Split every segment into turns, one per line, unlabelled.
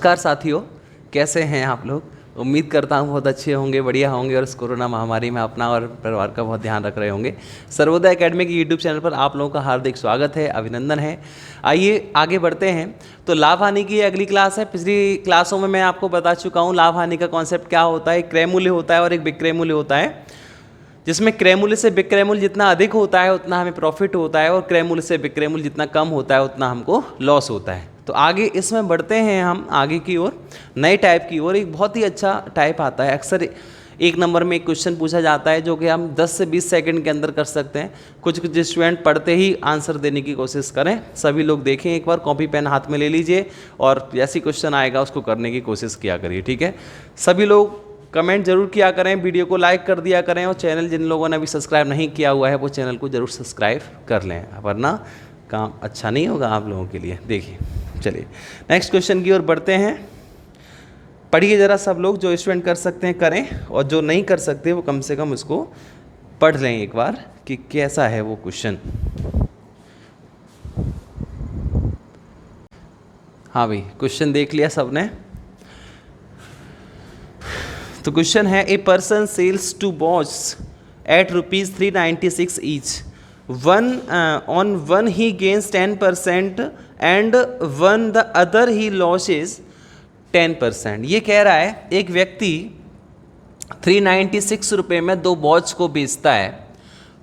नमस्कार साथियों, कैसे हैं आप लोग। उम्मीद करता हूँ बहुत अच्छे होंगे, बढ़िया होंगे और इस कोरोना महामारी में अपना और परिवार का बहुत ध्यान रख रहे होंगे। सर्वोदय एकेडमी की यूट्यूब चैनल पर आप लोगों का हार्दिक स्वागत है, अभिनंदन है। आइए आगे बढ़ते हैं। तो लाभ हानि की अगली क्लास है। पिछली क्लासों में मैं आपको बता चुका हूँ लाभ हानि का कॉन्सेप्ट क्या होता है। एक क्रय मूल्य होता है और एक विक्रय मूल्य होता है, जिसमें क्रय मूल्य से विक्रय मूल्य जितना अधिक होता है उतना हमें प्रॉफिट होता है और क्रय मूल्य से विक्रय मूल्य जितना कम होता है उतना हमको लॉस होता है। तो आगे इसमें बढ़ते हैं हम आगे की ओर, नए टाइप की ओर। एक बहुत ही अच्छा टाइप आता है। अक्सर एक नंबर में एक क्वेश्चन पूछा जाता है जो कि हम 10 से 20 सेकंड के अंदर कर सकते हैं। कुछ कुछ स्टूडेंट पढ़ते ही आंसर देने की कोशिश करें। सभी लोग देखें, एक बार कॉपी पेन हाथ में ले लीजिए और जैसी क्वेश्चन आएगा उसको करने की कोशिश किया करिए, ठीक है। सभी लोग कमेंट जरूर किया करें, वीडियो को लाइक कर दिया करें और चैनल जिन लोगों ने अभी सब्सक्राइब नहीं किया हुआ है वो चैनल को जरूर सब्सक्राइब कर लें, वरना काम अच्छा नहीं होगा आप लोगों के लिए। देखिए, चलिए नेक्स्ट क्वेश्चन की ओर बढ़ते हैं। पढ़िए ज़रा सब लोग, जो स्टूडेंट कर सकते हैं करें और जो नहीं कर सकते वो कम से कम उसको पढ़ लें एक बार कि कैसा है वो क्वेश्चन। हाँ भाई, क्वेश्चन देख लिया सबने। तो क्वेश्चन है, a person sells two watch at ₹396 each. On one he gains 10% and one the other he loses 10%। ये कह रहा है एक व्यक्ति 396 रुपये में दो वॉच को बेचता है।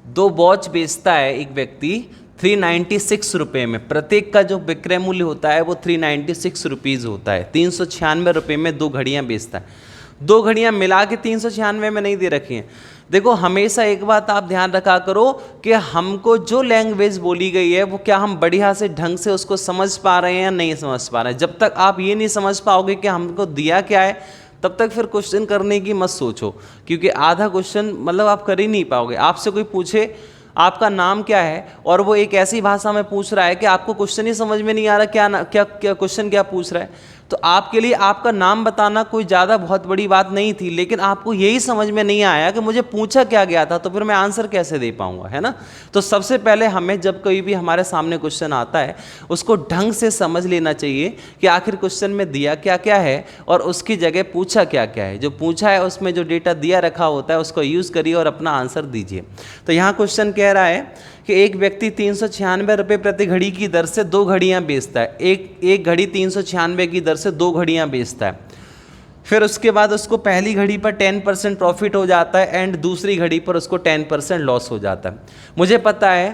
दो वॉच बेचता है एक व्यक्ति 396 रुपये में। प्रत्येक का जो विक्रय मूल्य होता है वो 396 रुपीज़ होता है। 396 रुपये में दो घड़ियाँ बेचता है। दो घड़ियाँ मिला के 396 में नहीं दे रखी हैं। देखो, हमेशा एक बात आप ध्यान रखा करो कि हमको जो लैंग्वेज बोली गई है वो क्या हम बढ़िया से ढंग से उसको समझ पा रहे हैं या नहीं समझ पा रहे हैं। जब तक आप ये नहीं समझ पाओगे कि हमको दिया क्या है, तब तक फिर क्वेश्चन करने की मत सोचो, क्योंकि आधा क्वेश्चन मतलब आप कर ही नहीं पाओगे। आपसे कोई पूछे आपका नाम क्या है और वो एक ऐसी भाषा में पूछ रहा है कि आपको क्वेश्चन ही समझ में नहीं आ रहा क्या क्वेश्चन क्या पूछ रहा है, तो आपके लिए आपका नाम बताना कोई ज़्यादा बहुत बड़ी बात नहीं थी, लेकिन आपको यही समझ में नहीं आया कि मुझे पूछा क्या गया था, तो फिर मैं आंसर कैसे दे पाऊंगा, है ना। तो सबसे पहले हमें जब कोई भी हमारे सामने क्वेश्चन आता है उसको ढंग से समझ लेना चाहिए कि आखिर क्वेश्चन में दिया क्या क्या है और उसकी जगह पूछा क्या क्या है। जो पूछा है उसमें जो डेटा दिया रखा होता है उसको यूज़ करिए और अपना आंसर दीजिए। तो यहाँ क्वेश्चन कह रहा है कि एक व्यक्ति 396 रुपये प्रति घड़ी की दर से दो घड़ियाँ बेचता है। एक घड़ी 396 की दर से दो घड़ियाँ बेचता है। फिर उसके बाद उसको पहली घड़ी पर 10% प्रॉफिट हो जाता है एंड दूसरी घड़ी पर उसको 10% लॉस हो जाता है। मुझे पता है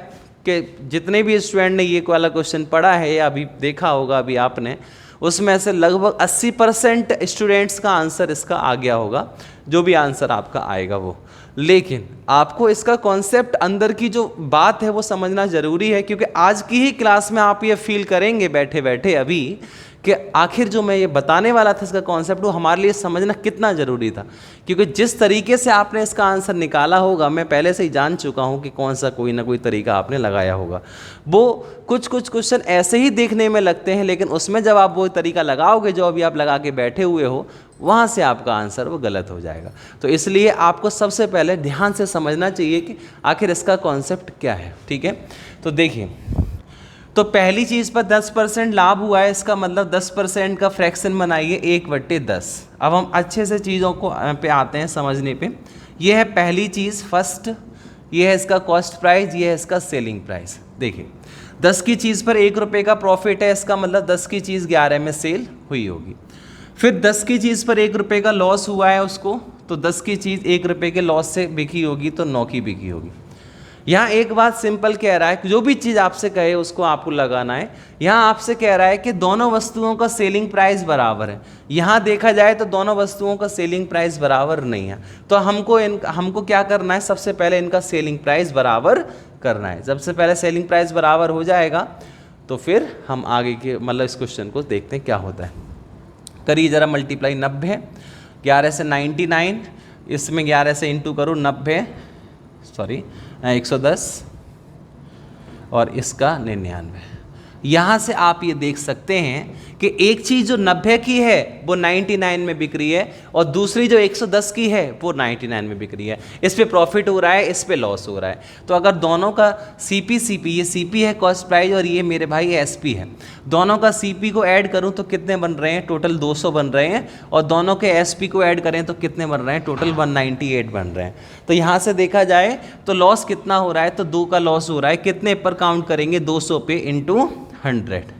कि जितने भी स्टूडेंट ने ये वाला क्वेश्चन पढ़ा है या अभी देखा होगा अभी आपने, उसमें से लगभग 80% स्टूडेंट्स का आंसर इसका आ गया होगा, जो भी आंसर आपका आएगा वो। लेकिन आपको इसका कॉन्सेप्ट, अंदर की जो बात है वो समझना ज़रूरी है, क्योंकि आज की ही क्लास में आप ये फील करेंगे बैठे बैठे अभी कि आखिर जो मैं ये बताने वाला था इसका कॉन्सेप्ट वो हमारे लिए समझना कितना ज़रूरी था। क्योंकि जिस तरीके से आपने इसका आंसर निकाला होगा मैं पहले से ही जान चुका हूँ कि कौन सा कोई ना कोई तरीका आपने लगाया होगा। वो कुछ क्वेश्चन ऐसे ही देखने में लगते हैं, लेकिन उसमें जब आप वो तरीका लगाओगे जो अभी आप लगा के बैठे हुए हो, वहाँ से आपका आंसर वो गलत हो जाएगा। तो इसलिए आपको सबसे पहले ध्यान से समझना चाहिए कि आखिर इसका कॉन्सेप्ट क्या है, ठीक है। तो देखिए, तो पहली चीज़ पर 10% लाभ हुआ है, इसका मतलब 10% का फ्रैक्शन बनाइए 1/10। अब हम अच्छे से चीज़ों को पे आते हैं समझने पे। ये है पहली चीज़, फर्स्ट। ये है इसका कॉस्ट प्राइस, ये है इसका सेलिंग प्राइस। देखिए, 10 की चीज़ पर 1 रुपये का प्रॉफिट है, इसका मतलब 10 की चीज़ 11 में सेल हुई होगी। फिर 10 की चीज़ पर 1 रुपये का लॉस हुआ है उसको, तो 10 की चीज़ 1 रुपये के लॉस से बिकी होगी तो 9 की बिकी होगी। यहाँ एक बात सिंपल कह रहा है कि जो भी चीज़ आपसे कहे उसको आपको लगाना है। यहाँ आपसे कह रहा है कि दोनों वस्तुओं का सेलिंग प्राइस बराबर है। यहाँ देखा जाए तो दोनों वस्तुओं का सेलिंग प्राइस बराबर नहीं है, तो हमको क्या करना है, सबसे पहले इनका सेलिंग प्राइस बराबर करना है। सबसे पहले सेलिंग प्राइस बराबर हो जाएगा तो फिर हम आगे के मतलब इस क्वेश्चन को देखते हैं क्या होता है। करिए ज़रा मल्टीप्लाई, 90 11 से 99, इसमें 11 से इंटू करो 110 और इसका 99। यहाँ से आप ये देख सकते हैं कि एक चीज़ जो 90 की है वो 99 में बिक रही है और दूसरी जो 110 की है वो 99 में बिक रही है। इस पे प्रॉफिट हो रहा है, इस पे लॉस हो रहा है। तो अगर दोनों का सीपी ये सीपी है कॉस्ट प्राइस और ये मेरे भाई एसपी है, दोनों का सीपी को ऐड करूं तो कितने बन रहे हैं? टोटल 200 बन रहे हैं। और दोनों के एसपी को ऐड करें तो कितने बन रहे हैं? टोटल 198 बन रहे हैं। तो यहाँ से देखा जाए तो लॉस कितना हो रहा है? तो 2 का लॉस हो रहा है। कितने पर काउंट करेंगे? 200 पे इंटू 100।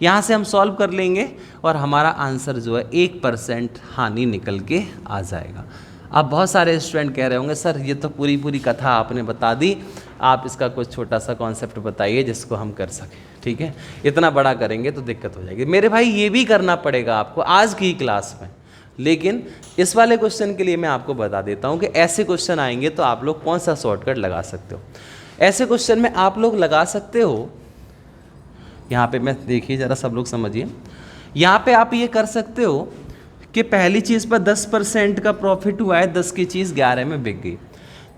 यहाँ से हम सॉल्व कर लेंगे और हमारा आंसर जो है 1% हानि निकल के आ जाएगा। अब बहुत सारे स्टूडेंट कह रहे होंगे सर ये तो पूरी कथा आपने बता दी, आप इसका कुछ छोटा सा कॉन्सेप्ट बताइए जिसको हम कर सकें। ठीक है, इतना बड़ा करेंगे तो दिक्कत हो जाएगी। मेरे भाई ये भी करना पड़ेगा आपको आज की क्लास में, लेकिन इस वाले क्वेश्चन के लिए मैं आपको बता देता हूँ कि ऐसे क्वेश्चन आएंगे तो आप लोग कौन सा शॉर्टकट लगा सकते हो। ऐसे क्वेश्चन में आप लोग लगा सकते हो, यहाँ पे मैं देखिए ज़रा सब लोग समझिए, यहाँ पे आप ये कर सकते हो कि पहली चीज़ पर 10% का प्रॉफिट हुआ है, 10 की चीज़ 11 में बिक गई।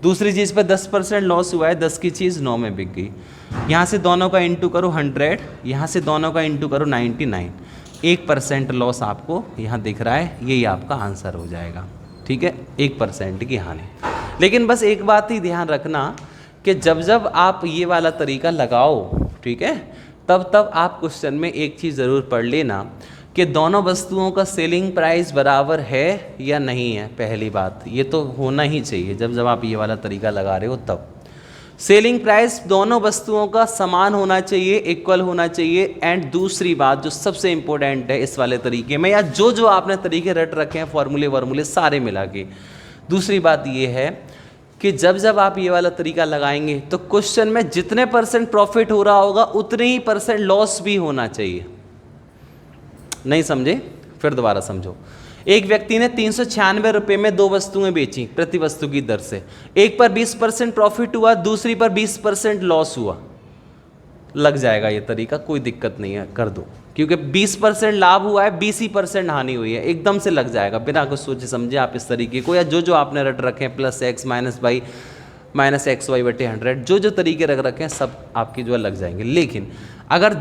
दूसरी चीज़ पर 10% लॉस हुआ है, 10 की चीज़ 9 में बिक गई। यहाँ से दोनों का इंटू करो 100, यहाँ से दोनों का इंटू करो 99। 1% लॉस आपको यहाँ दिख रहा है, यही आपका आंसर हो जाएगा। ठीक है, 1% की हानि। लेकिन बस एक बात ही ध्यान रखना कि जब जब आप ये वाला तरीका लगाओ, ठीक है, तब आप क्वेश्चन में एक चीज़ ज़रूर पढ़ लेना कि दोनों वस्तुओं का सेलिंग प्राइस बराबर है या नहीं है। पहली बात ये तो होना ही चाहिए, जब आप ये वाला तरीका लगा रहे हो तब सेलिंग प्राइस दोनों वस्तुओं का समान होना चाहिए, इक्वल होना चाहिए। एंड दूसरी बात जो सबसे इंपॉर्टेंट है इस वाले तरीके में, या जो आपने तरीके रट रखे हैं फॉर्मूले वर्मूले सारे मिला के, दूसरी बात ये है कि जब आप ये वाला तरीका लगाएंगे तो क्वेश्चन में जितने % प्रॉफिट हो रहा होगा उतने ही % लॉस भी होना चाहिए। नहीं समझे? फिर दोबारा समझो। एक व्यक्ति ने 396 रुपये में 2 वस्तुएं बेची प्रति वस्तु की दर से। एक पर 20% प्रॉफिट हुआ, दूसरी पर 20% लॉस हुआ। लग जाएगा ये तरीका, कोई दिक्कत नहीं है, कर दो, क्योंकि 20% लाभ हुआ है, 20% हानि हुई है, एकदम से लग जाएगा बिना कुछ सोचे समझे आप इस तरीके को, या जो आपने रट रखे हैं +x -y -xy बटे 100, जो तरीके रख रखे हैं सब आपकी जो है लग जाएंगे। लेकिन अगर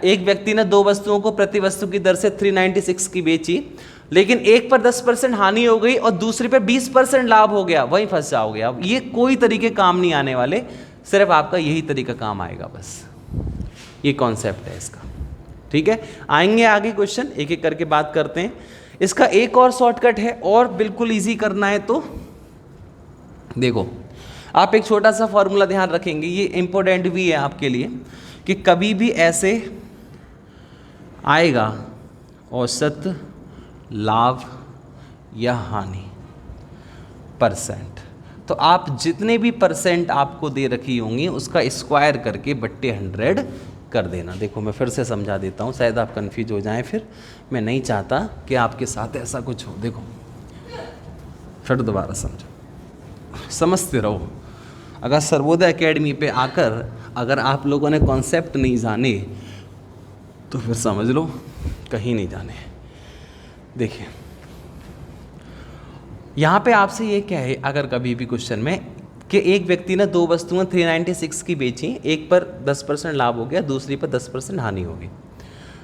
एक व्यक्ति ने 2 वस्तुओं को प्रति वस्तु की दर से 396 की बेची, लेकिन एक पर 10% हानि हो गई और दूसरी पर 20% लाभ हो गया, वहीं फंस जाओगे आप। ये कोई तरीके काम नहीं आने वाले, सिर्फ आपका यही तरीका काम आएगा, बस ये कॉन्सेप्ट है इसका। ठीक है, आएंगे आगे क्वेश्चन, एक एक करके बात करते हैं। इसका एक और शॉर्टकट है, और बिल्कुल इजी करना है तो देखो, आप एक छोटा सा फॉर्मूला ध्यान रखेंगे, ये इंपॉर्टेंट भी है आपके लिए, कि कभी भी ऐसे आएगा औसत लाभ या हानि %, तो आप जितने भी % आपको दे रखी होंगी उसका स्क्वायर करके बट्टे 100 कर देना। देखो मैं फिर से समझा देता हूँ, शायद आप कंफ्यूज हो जाएं, फिर मैं नहीं चाहता कि आपके साथ ऐसा कुछ हो। देखो फिर दोबारा समझो, समझते रहो। अगर सर्वोदय एकेडमी पे आकर अगर आप लोगों ने कॉन्सेप्ट नहीं जाने तो फिर समझ लो कहीं नहीं जाने। देखिए यहाँ पे आपसे ये क्या है, अगर कभी भी क्वेश्चन में कि एक व्यक्ति ने 2 वस्तुएं 396 की बेची, एक पर 10% लाभ हो गया, दूसरी पर 10% हानि हो गई,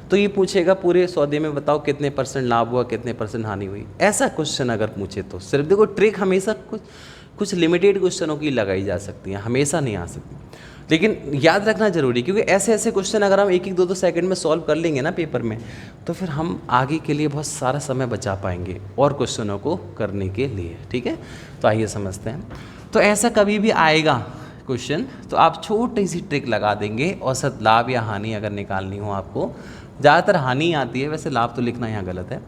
तो ये पूछेगा पूरे सौदे में बताओ कितने % लाभ हुआ, कितने % हानि हुई। ऐसा क्वेश्चन अगर पूछे तो सिर्फ देखो, ट्रिक हमेशा कुछ लिमिटेड क्वेश्चनों की लगाई जा सकती है, हमेशा नहीं आ सकती, लेकिन याद रखना जरूरी, क्योंकि ऐसे क्वेश्चन अगर हम 1-2 सेकंड में सॉल्व कर लेंगे ना पेपर में, तो फिर हम आगे के लिए बहुत सारा समय बचा पाएंगे और क्वेश्चनों को करने के लिए। ठीक है, तो आइए समझते हैं। तो ऐसा कभी भी आएगा क्वेश्चन तो आप छोटी सी ट्रिक लगा देंगे, औसत लाभ या हानि अगर निकालनी हो आपको, ज़्यादातर हानि आती है, वैसे लाभ तो लिखना यहाँ गलत है,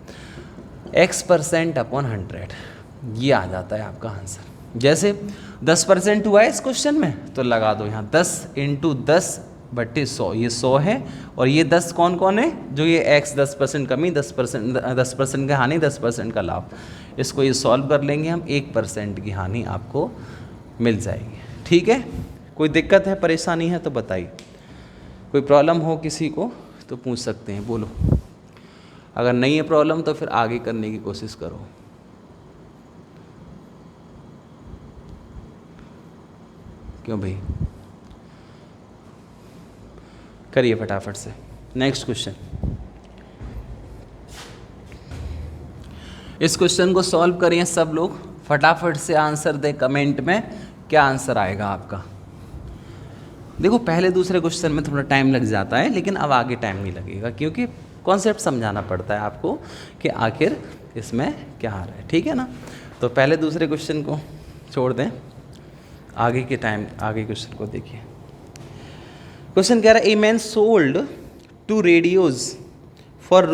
x% अपॉन 100, ये आ जाता है आपका आंसर। जैसे 10% हुआ है इस क्वेश्चन में, तो लगा दो यहाँ 10 × 10 बट्टे 100, ये 100 है, और ये 10 कौन कौन है, जो ये x 10% कमी, 10% का हानि, 10% का लाभ, इसको ये सॉल्व कर लेंगे हम, 1% की हानि आपको मिल जाएगी। ठीक है, कोई दिक्कत है, परेशानी है तो बताइए, कोई प्रॉब्लम हो किसी को तो पूछ सकते हैं, बोलो। अगर नहीं है प्रॉब्लम तो फिर आगे करने की कोशिश करो। क्यों भाई, करिए फटाफट से नेक्स्ट क्वेश्चन। इस क्वेश्चन को सॉल्व करिए सब लोग, फटाफट से आंसर दें कमेंट में क्या आंसर आएगा आपका। देखो पहले दूसरे क्वेश्चन में थोड़ा टाइम लग जाता है, लेकिन अब आगे टाइम नहीं लगेगा क्योंकि कॉन्सेप्ट समझाना पड़ता है आपको कि आखिर इसमें क्या आ रहा है, ठीक है ना। तो पहले दूसरे क्वेश्चन को छोड़ दें, आगे के क्वेश्चन को देखिए। क्वेश्चन कह रहा है a man sold 2 radios for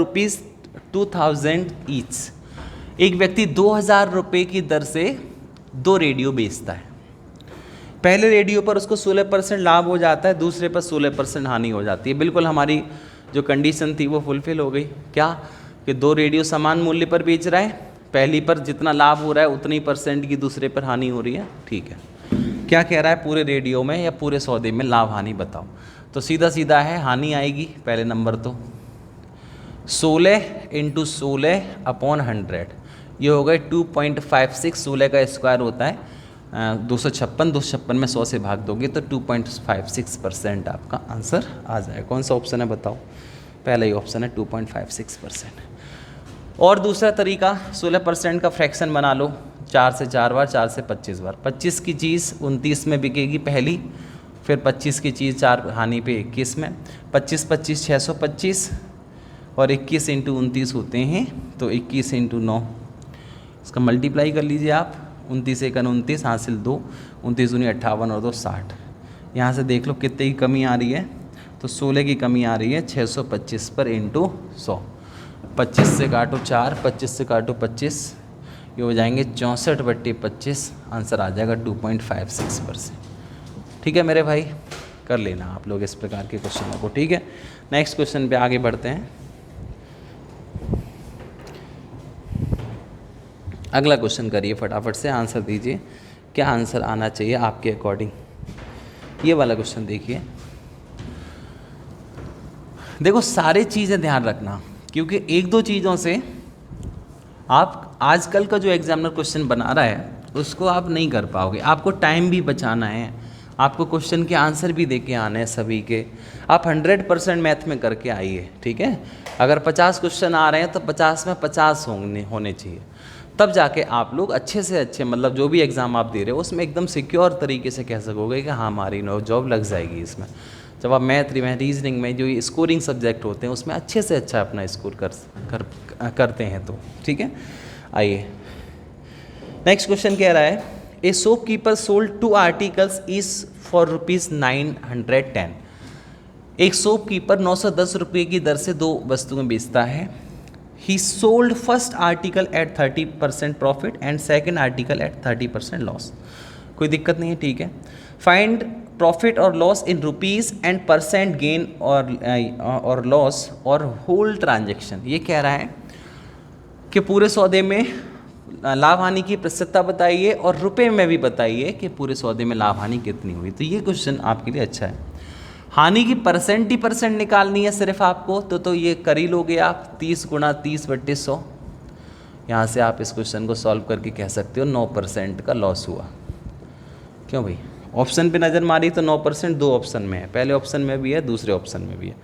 ₹2000 each. एक व्यक्ति 2000 रुपये की दर से 2 रेडियो बेचता है। पहले रेडियो पर उसको 16% लाभ हो जाता है, दूसरे पर 16% हानि हो जाती है। बिल्कुल हमारी जो कंडीशन थी वो फुलफिल हो गई। क्या कि 2 रेडियो समान मूल्य पर बेच रहा है, पहली पर जितना लाभ हो रहा है उतनी % की दूसरे पर हानि हो रही है, ठीक है। क्या कह रहा है, पूरे रेडियो में या पूरे सौदे में लाभ हानि बताओ। तो सीधा सीधा है, हानि आएगी पहले नंबर तो 16 × 16/100, ये हो गए 2.56। 16 का स्क्वायर होता है 256, 256 में 100 से भाग दोगे तो 2.56% आपका आंसर आ जाएगा। कौन सा ऑप्शन है बताओ, पहला ही ऑप्शन है 2.56%। और दूसरा तरीका 16% का फ्रैक्शन बना लो, 4 से 4 बार, 4 से 25 बार। 25 की चीज़ 29 में बिकेगी पहली, फिर 25 की चीज़ 4 हानि पे 21 में, 25 25 625 और 21 × 29 होते हैं तो 21 × 9, इसका मल्टीप्लाई कर लीजिए आप। 29 × 1 29 हासिल 2, 29 दूनी 58 और 2 60। यहाँ से देख लो कितने की कमी आ रही है, तो 16 की कमी आ रही है 625 पर × 100। 25 से काटो 4, 25 से काटो 25, ये हो जाएंगे 64/25, आंसर आ जाएगा 2.56%। ठीक है मेरे भाई, कर लेना आप लोग इस प्रकार के क्वेश्चनों को, ठीक है। नेक्स्ट क्वेश्चन पे आगे बढ़ते हैं। अगला क्वेश्चन करिए फटाफट से, आंसर दीजिए क्या आंसर आना चाहिए आपके अकॉर्डिंग। ये वाला क्वेश्चन देखिए। देखो सारी चीज़ें ध्यान रखना, क्योंकि 1-2 चीज़ों से आप आजकल का जो एग्जामिनर क्वेश्चन बना रहा है उसको आप नहीं कर पाओगे। आपको टाइम भी बचाना है, आपको क्वेश्चन के आंसर भी दे के आने हैं सभी के। आप 100% मैथ में करके आइए, ठीक है। अगर 50 क्वेश्चन आ रहे हैं तो 50 में 50 होने चाहिए, तब जाके आप लोग अच्छे से अच्छे, मतलब जो भी एग्ज़ाम आप दे रहे हो उसमें एकदम सिक्योर तरीके से कह सकोगे कि हाँ हमारी जॉब लग जाएगी इसमें। जब आप मैथ रीजनिंग में जो स्कोरिंग सब्जेक्ट होते हैं उसमें अच्छे से अच्छा अपना स्कोर करते हैं तो, ठीक है। आइए नेक्स्ट क्वेश्चन कह रहा है ए shopkeeper sold 2 articles is for ₹910। एक शॉपकीपर 910 रुपये की दर से 2 वस्तुएं बेचता है। He sold first article at 30% profit and second article at 30% loss. कोई दिक्कत नहीं है, ठीक है। फाइंड प्रॉफिट और loss in rupees and % gain और लॉस और होल ट्रांजेक्शन। ये कह रहा है कि पूरे सौदे में लाभ हानि की प्रतिशतता बताइए और रुपए में भी बताइए कि पूरे सौदे में लाभ हानि कितनी हुई। तो ये क्वेश्चन आपके लिए अच्छा है। हानि की % निकालनी है सिर्फ आपको, तो ये कर ही लोगे आप, 30 × 30/100। यहाँ से आप इस क्वेश्चन को सॉल्व करके कह सकते हो 9% का लॉस हुआ। क्यों भाई, ऑप्शन पे नज़र मारी तो 9% 2 ऑप्शन में है, पहले ऑप्शन में भी है, दूसरे ऑप्शन में भी है,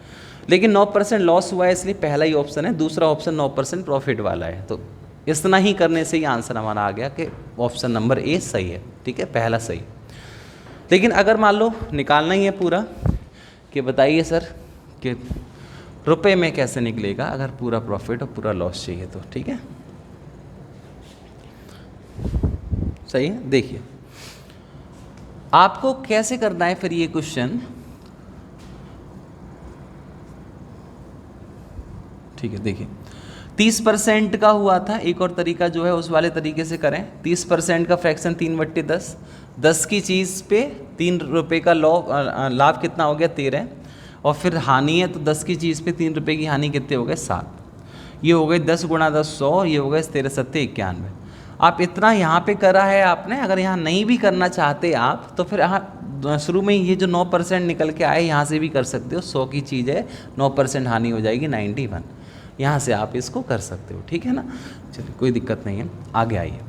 लेकिन 9% लॉस हुआ है इसलिए पहला ही ऑप्शन है, दूसरा ऑप्शन 9% प्रॉफिट वाला है। तो इतना ही करने से ही आंसर हमारा आ गया कि ऑप्शन नंबर ए सही है, ठीक है, पहला सही। लेकिन अगर मान लो निकालना ही है पूरा कि बताइए सर कि रुपए में कैसे निकलेगा अगर पूरा प्रॉफिट और पूरा लॉस चाहिए तो, ठीक है, सही है। देखिए आपको कैसे करना है फिर ये क्वेश्चन, ठीक है। देखिए 30% का हुआ था, एक और तरीका जो है उस वाले तरीके से करें। 30% का फ्रैक्शन 3/10, 10 की चीज़ पे 3 रुपये का लाभ कितना हो गया 13, और फिर हानि है तो 10 की चीज़ पे 3 रुपये की हानि कितने हो गए 7। ये हो गए 10 × 10 100, ये हो गए 13 7 91। आप इतना यहाँ पे करा है आपने। अगर यहाँ नहीं भी करना चाहते आप तो फिर यहाँ शुरू में ये जो 9% निकल के आए यहाँ से भी कर सकते हो। 100 की चीज़ है, 9% हानि हो जाएगी 91, यहाँ से आप इसको कर सकते हो, ठीक है ना। चलिए कोई दिक्कत नहीं है, आगे आइए।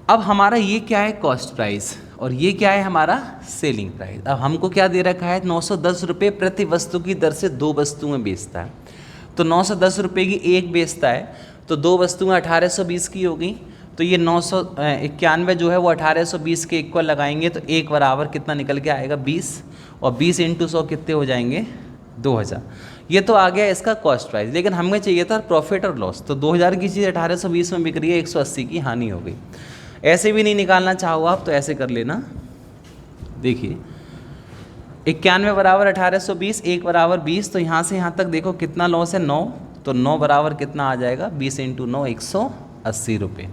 अब हमारा ये क्या है, कॉस्ट प्राइस, और ये क्या है हमारा सेलिंग प्राइस। अब हमको क्या दे रखा है, 910 रुपये प्रति वस्तु की दर से 2 वस्तुएं बेचता है। तो 910 रुपये की एक बेचता है तो 2 वस्तुएं 1820 की हो गई। तो ये 991 जो है वो 1820 के इक्वल लगाएंगे तो एक बराबर कितना निकल के आएगा 20, और 20 × 100 कितने हो जाएंगे 2000। ये तो आ गया इसका कॉस्ट प्राइस, लेकिन हमें चाहिए था प्रॉफिट और लॉस। तो 2000 की चीज़ 1820 में बिक रही है, 180 की हानि हो गई। ऐसे भी नहीं निकालना चाहो आप तो ऐसे कर लेना, देखिए 91 बराबर 1820, 1 बराबर 20, तो यहाँ से यहाँ तक देखो कितना लॉस है 9, तो 9 बराबर कितना आ जाएगा 20 × 9 180 रुपये।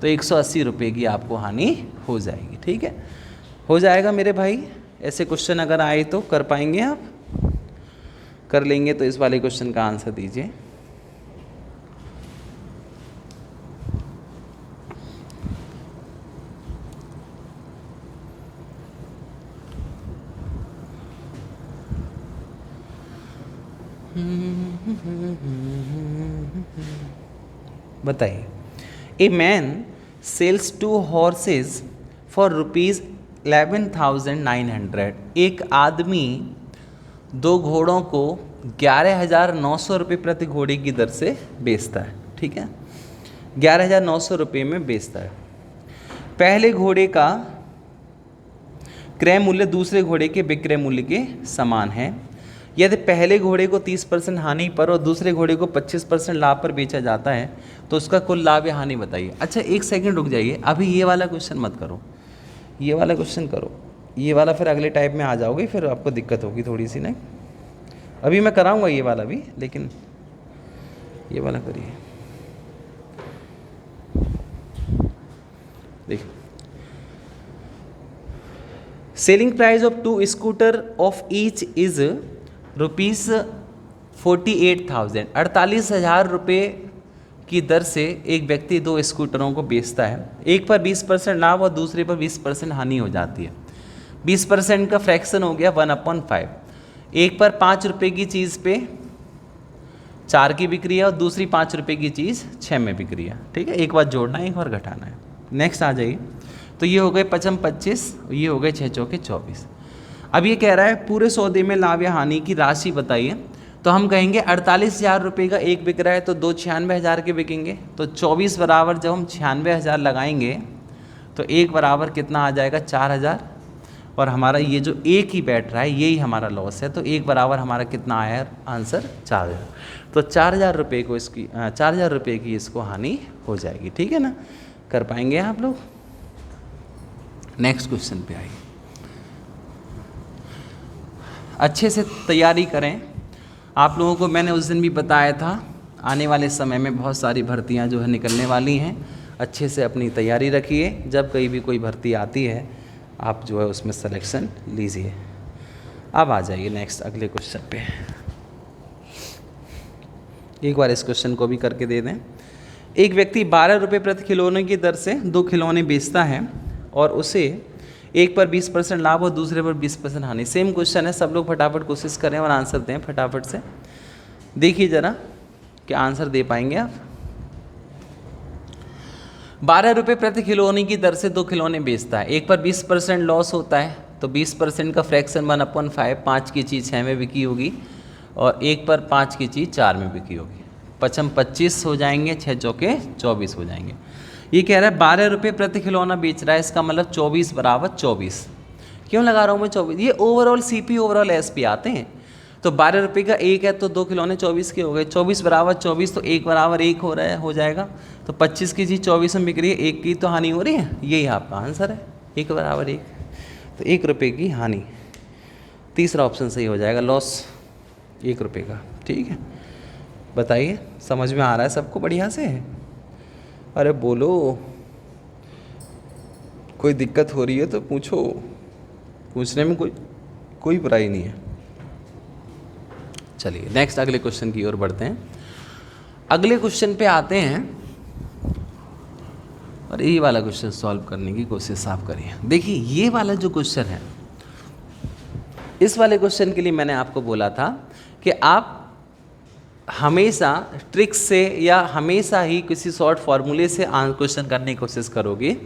तो 180 रुपये की आपको हानि हो जाएगी। ठीक है, हो जाएगा मेरे भाई। ऐसे क्वेश्चन अगर आए तो कर पाएंगे आप, कर लेंगे तो इस वाले क्वेश्चन का आंसर दीजिए। बताइए, a man sells 2 horses for ₹11,900। एक आदमी 2 घोड़ों को 11,900 रुपये प्रति घोड़े की दर से बेचता है। ठीक है, 11,900 रुपये में बेचता है। पहले घोड़े का क्रय मूल्य दूसरे घोड़े के विक्रय मूल्य के समान है। यदि पहले घोड़े को 30% हानि पर और दूसरे घोड़े को 25% लाभ पर बेचा जाता है तो उसका कुल लाभ या हानि बताइए। अच्छा एक सेकंड रुक जाइए, अभी ये वाला क्वेश्चन मत करो, ये वाला क्वेश्चन करो, ये वाला फिर अगले टाइप में आ जाओगे, फिर आपको दिक्कत होगी थोड़ी सी। नहीं, अभी मैं कराऊंगा ये वाला भी, लेकिन ये वाला करिए। देखिए, selling price of 2 scooter of each is ₹48,000। 48,000 रुपये की दर से एक व्यक्ति 2 स्कूटरों को बेचता है। एक पर 20% लाभ और दूसरे पर 20% हानि हो जाती है। 20% का फ्रैक्शन हो गया 1/5। एक पर 5 रुपये की चीज़ पे 4 की बिक्री है और दूसरी 5 रुपये की चीज़ 6 में बिक्री है। ठीक है, एक बार जोड़ना है, एक बार घटाना है। नेक्स्ट आ जाइए, तो ये हो गए 55 25, ये हो गए 6 चौके 24। अब ये कह रहा है पूरे सौदे में लाभ या हानि की राशि बताइए। तो हम कहेंगे 48,000 रुपये का एक बिक रहा है तो 2 96,000 के बिकेंगे। तो 24 बराबर जब हम 96,000 लगाएंगे तो एक बराबर कितना आ जाएगा 4,000, और हमारा ये जो एक ही बैठ रहा है यही हमारा लॉस है। तो एक बराबर हमारा कितना आया आंसर 4,000। तो 4,000 रुपये को इसकी 4,000 रुपये की इसको हानि हो जाएगी। ठीक है ना, कर पाएंगे आप लोग। नेक्स्ट क्वेश्चन पे आइए, अच्छे से तैयारी करें। आप लोगों को मैंने उस दिन भी बताया था आने वाले समय में बहुत सारी भर्तियां जो है निकलने वाली हैं। अच्छे से अपनी तैयारी रखिए, जब कहीं भी कोई भर्ती आती है आप जो है उसमें सिलेक्शन लीजिए। अब आ जाइए नेक्स्ट अगले क्वेश्चन पे। एक बार इस क्वेश्चन को भी करके दे दें। एक व्यक्ति 12 रुपये प्रति खिलौने की दर से 2 खिलौने बेचता है और उसे एक पर 20% लाभ और दूसरे पर 20% हानि। सेम क्वेश्चन है, सब लोग फटाफट कोशिश करें और आंसर दें फटाफट से। देखिए जरा क्या आंसर दे पाएंगे आप। 12 रुपये प्रति खिलौने की दर से 2 खिलौने बेचता है। एक पर 20% लॉस होता है तो 20% का फ्रैक्शन 1/5, 5 की चीज़ 6 में बिकी होगी और एक पर 5 की चीज़ 4 में बिकी होगी। 55 25 हो जाएंगे, 6 चौके 24 हो जाएंगे। ये कह रहा है 12 रुपये प्रति खिलौना बेच रहा है, इसका मतलब 24 बराबर 24। क्यों लगा रहा हूँ मैं 24? ये ओवरऑल CP ओवरऑल SP आते हैं। तो 12 रुपये का एक है तो 2 खिलौने 24 के हो गए। 24 बराबर 24 तो 1 बराबर 1 हो रहा है, हो जाएगा। तो 25 की चीज़ 24 में बिक रही है, 1 की तो हानि हो रही है। यही आपका आंसर है, 1 बराबर 1, तो 1 रुपये की हानि। तीसरा ऑप्शन सही हो जाएगा, लॉस 1 रुपये का। ठीक है, बताइए समझ में आ रहा है सबको बढ़िया से? अरे बोलो, कोई दिक्कत हो रही है तो पूछो, पूछने में कोई बुराई नहीं है। चलिए नेक्स्ट अगले क्वेश्चन की ओर बढ़ते हैं। अगले क्वेश्चन पे आते हैं और ये वाला क्वेश्चन सॉल्व करने की कोशिश आप करिए। देखिए ये वाला जो क्वेश्चन है, इस वाले क्वेश्चन के लिए मैंने आपको बोला था कि आप हमेशा ट्रिक्स से या हमेशा ही किसी शॉर्ट फार्मूले से क्वेश्चन करने की कोशिश करोगे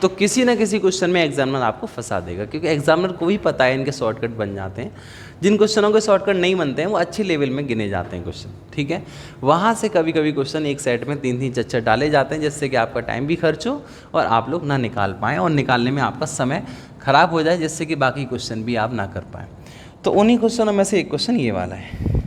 तो किसी ना किसी क्वेश्चन में एग्जामिनर आपको फंसा देगा, क्योंकि एग्जामिनर को भी पता है इनके शॉर्टकट बन जाते हैं। जिन क्वेश्चनों के शॉर्टकट नहीं बनते हैं वो अच्छे लेवल में गिने जाते हैं क्वेश्चन, ठीक है। वहाँ से कभी कभी क्वेश्चन एक सेट में 3-3 4-4 डाले जाते हैं, जिससे कि आपका टाइम भी खर्च हो और आप लोग ना निकाल पाएँ, और निकालने में आपका समय खराब हो जाए, जिससे कि बाकी क्वेश्चन भी आप ना कर पाएँ। तो उन्हीं क्वेश्चनों में से एक क्वेश्चन ये वाला है।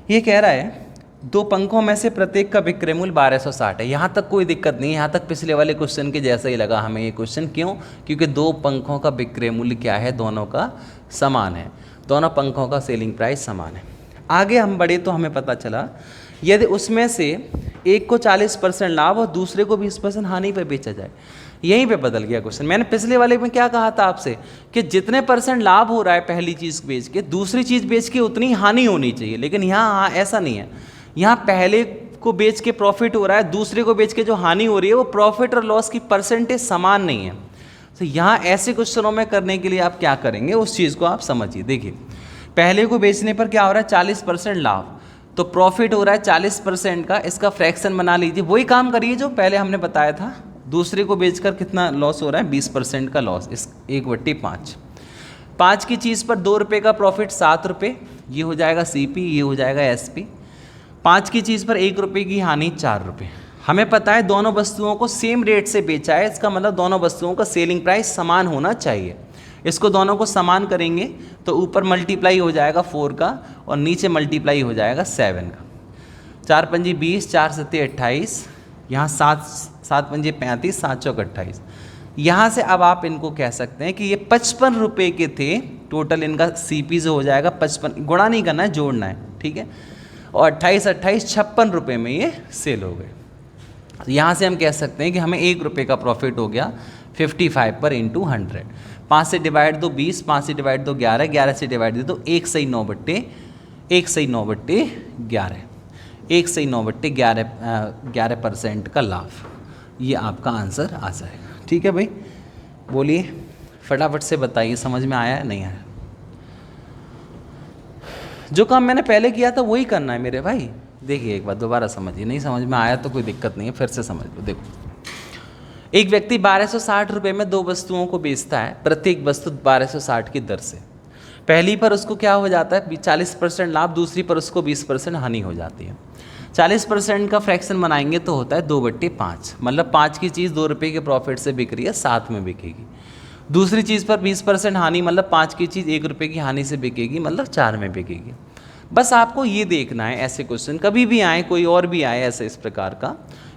ये कह रहा है 2 पंखों में से प्रत्येक का विक्रय मूल्य 1260 है। यहाँ तक कोई दिक्कत नहीं है, यहाँ तक पिछले वाले क्वेश्चन के जैसा ही लगा हमें ये क्वेश्चन। क्यों? क्योंकि 2 पंखों का विक्रय मूल्य क्या है, दोनों का समान है, दोनों पंखों का सेलिंग प्राइस समान है। आगे हम बढ़े तो हमें पता चला यदि उसमें से एक को 40% लाभ और दूसरे को 20% हानि पर बेचा जाए। यहीं पे बदल गया क्वेश्चन। मैंने पिछले वाले में क्या कहा था आपसे कि जितने % लाभ हो रहा है पहली चीज़ बेच के, दूसरी चीज़ बेच के उतनी हानि होनी चाहिए, लेकिन यहाँ ऐसा नहीं है। यहाँ पहले को बेच के प्रॉफिट हो रहा है, दूसरे को बेच के जो हानि हो रही है वो प्रॉफिट और लॉस की परसेंटेज समान नहीं है। तो यहाँ ऐसे क्वेश्चनों में करने के लिए आप क्या करेंगे उस चीज़ को आप समझिए। देखिए, पहले को बेचने पर क्या हो रहा है, 40% लाभ, तो प्रॉफिट हो रहा है 40% का, इसका फ्रैक्शन बना लीजिए। वही काम करिए जो पहले हमने बताया था। दूसरे को बेचकर कितना लॉस हो रहा है, 20% का लॉस, इस 1/5। 5 की चीज़ पर 2 रुपये का प्रॉफिट 7 रुपये, ये हो जाएगा CP, ये हो जाएगा SP। 5 की चीज़ पर 1 रुपये की हानि 4 रुपये। हमें पता है दोनों वस्तुओं को सेम रेट से बेचा है, इसका मतलब दोनों वस्तुओं का सेलिंग प्राइस समान होना चाहिए। इसको दोनों को समान करेंगे तो ऊपर मल्टीप्लाई हो जाएगा 4 का और नीचे मल्टीप्लाई हो जाएगा 7 का। 4 पंजी 20, 4 सत्ते 28, यहाँ 7 पंजे 35, 7 चौक 28। यहाँ से अब आप इनको कह सकते हैं कि ये 55 रुपये के थे। टोटल इनका CP जो हो जाएगा 55, गुणा नहीं करना है, जोड़ना है, ठीक है। और 28 56 रुपये में ये सेल हो गए। तो यहाँ से हम कह सकते हैं कि हमें 1 रुपये का प्रॉफिट हो गया 55 पर इंटू 100। 5 से डिवाइड दो 20, 5 से डिवाइड दो 11, 11 से डिवाइड दे दो 1 सही 9/11, 1 सही 9/11% का लाभ। ये आपका आंसर आ जाएगा, ठीक है भाई। बोलिए फटाफट से बताइए, समझ में आया है नहीं आया? जो काम मैंने पहले किया था वही करना है मेरे भाई। देखिए एक बार दोबारा समझिए, नहीं समझ में आया तो कोई दिक्कत नहीं है, फिर से समझ लो। देखो, एक व्यक्ति 1260 रुपये में 2 वस्तुओं को बेचता है, प्रत्येक वस्तु 1260 की दर से। पहली पर उसको क्या हो जाता है, 40% लाभ, दूसरी पर उसको 20% हानि हो जाती है। 40% का फ्रैक्शन बनाएंगे तो होता है 2/5, मतलब 5 की चीज़ 2 रुपये के प्रॉफिट से बिक रही है, 7 में बिकेगी। दूसरी चीज़ पर 20% हानि, मतलब 5 की चीज़ 1 रुपये की हानि से बिकेगी, मतलब 4 में बिकेगी। बस आपको ये देखना है, ऐसे क्वेश्चन कभी भी आए, कोई और भी आए ऐसे इस प्रकार का,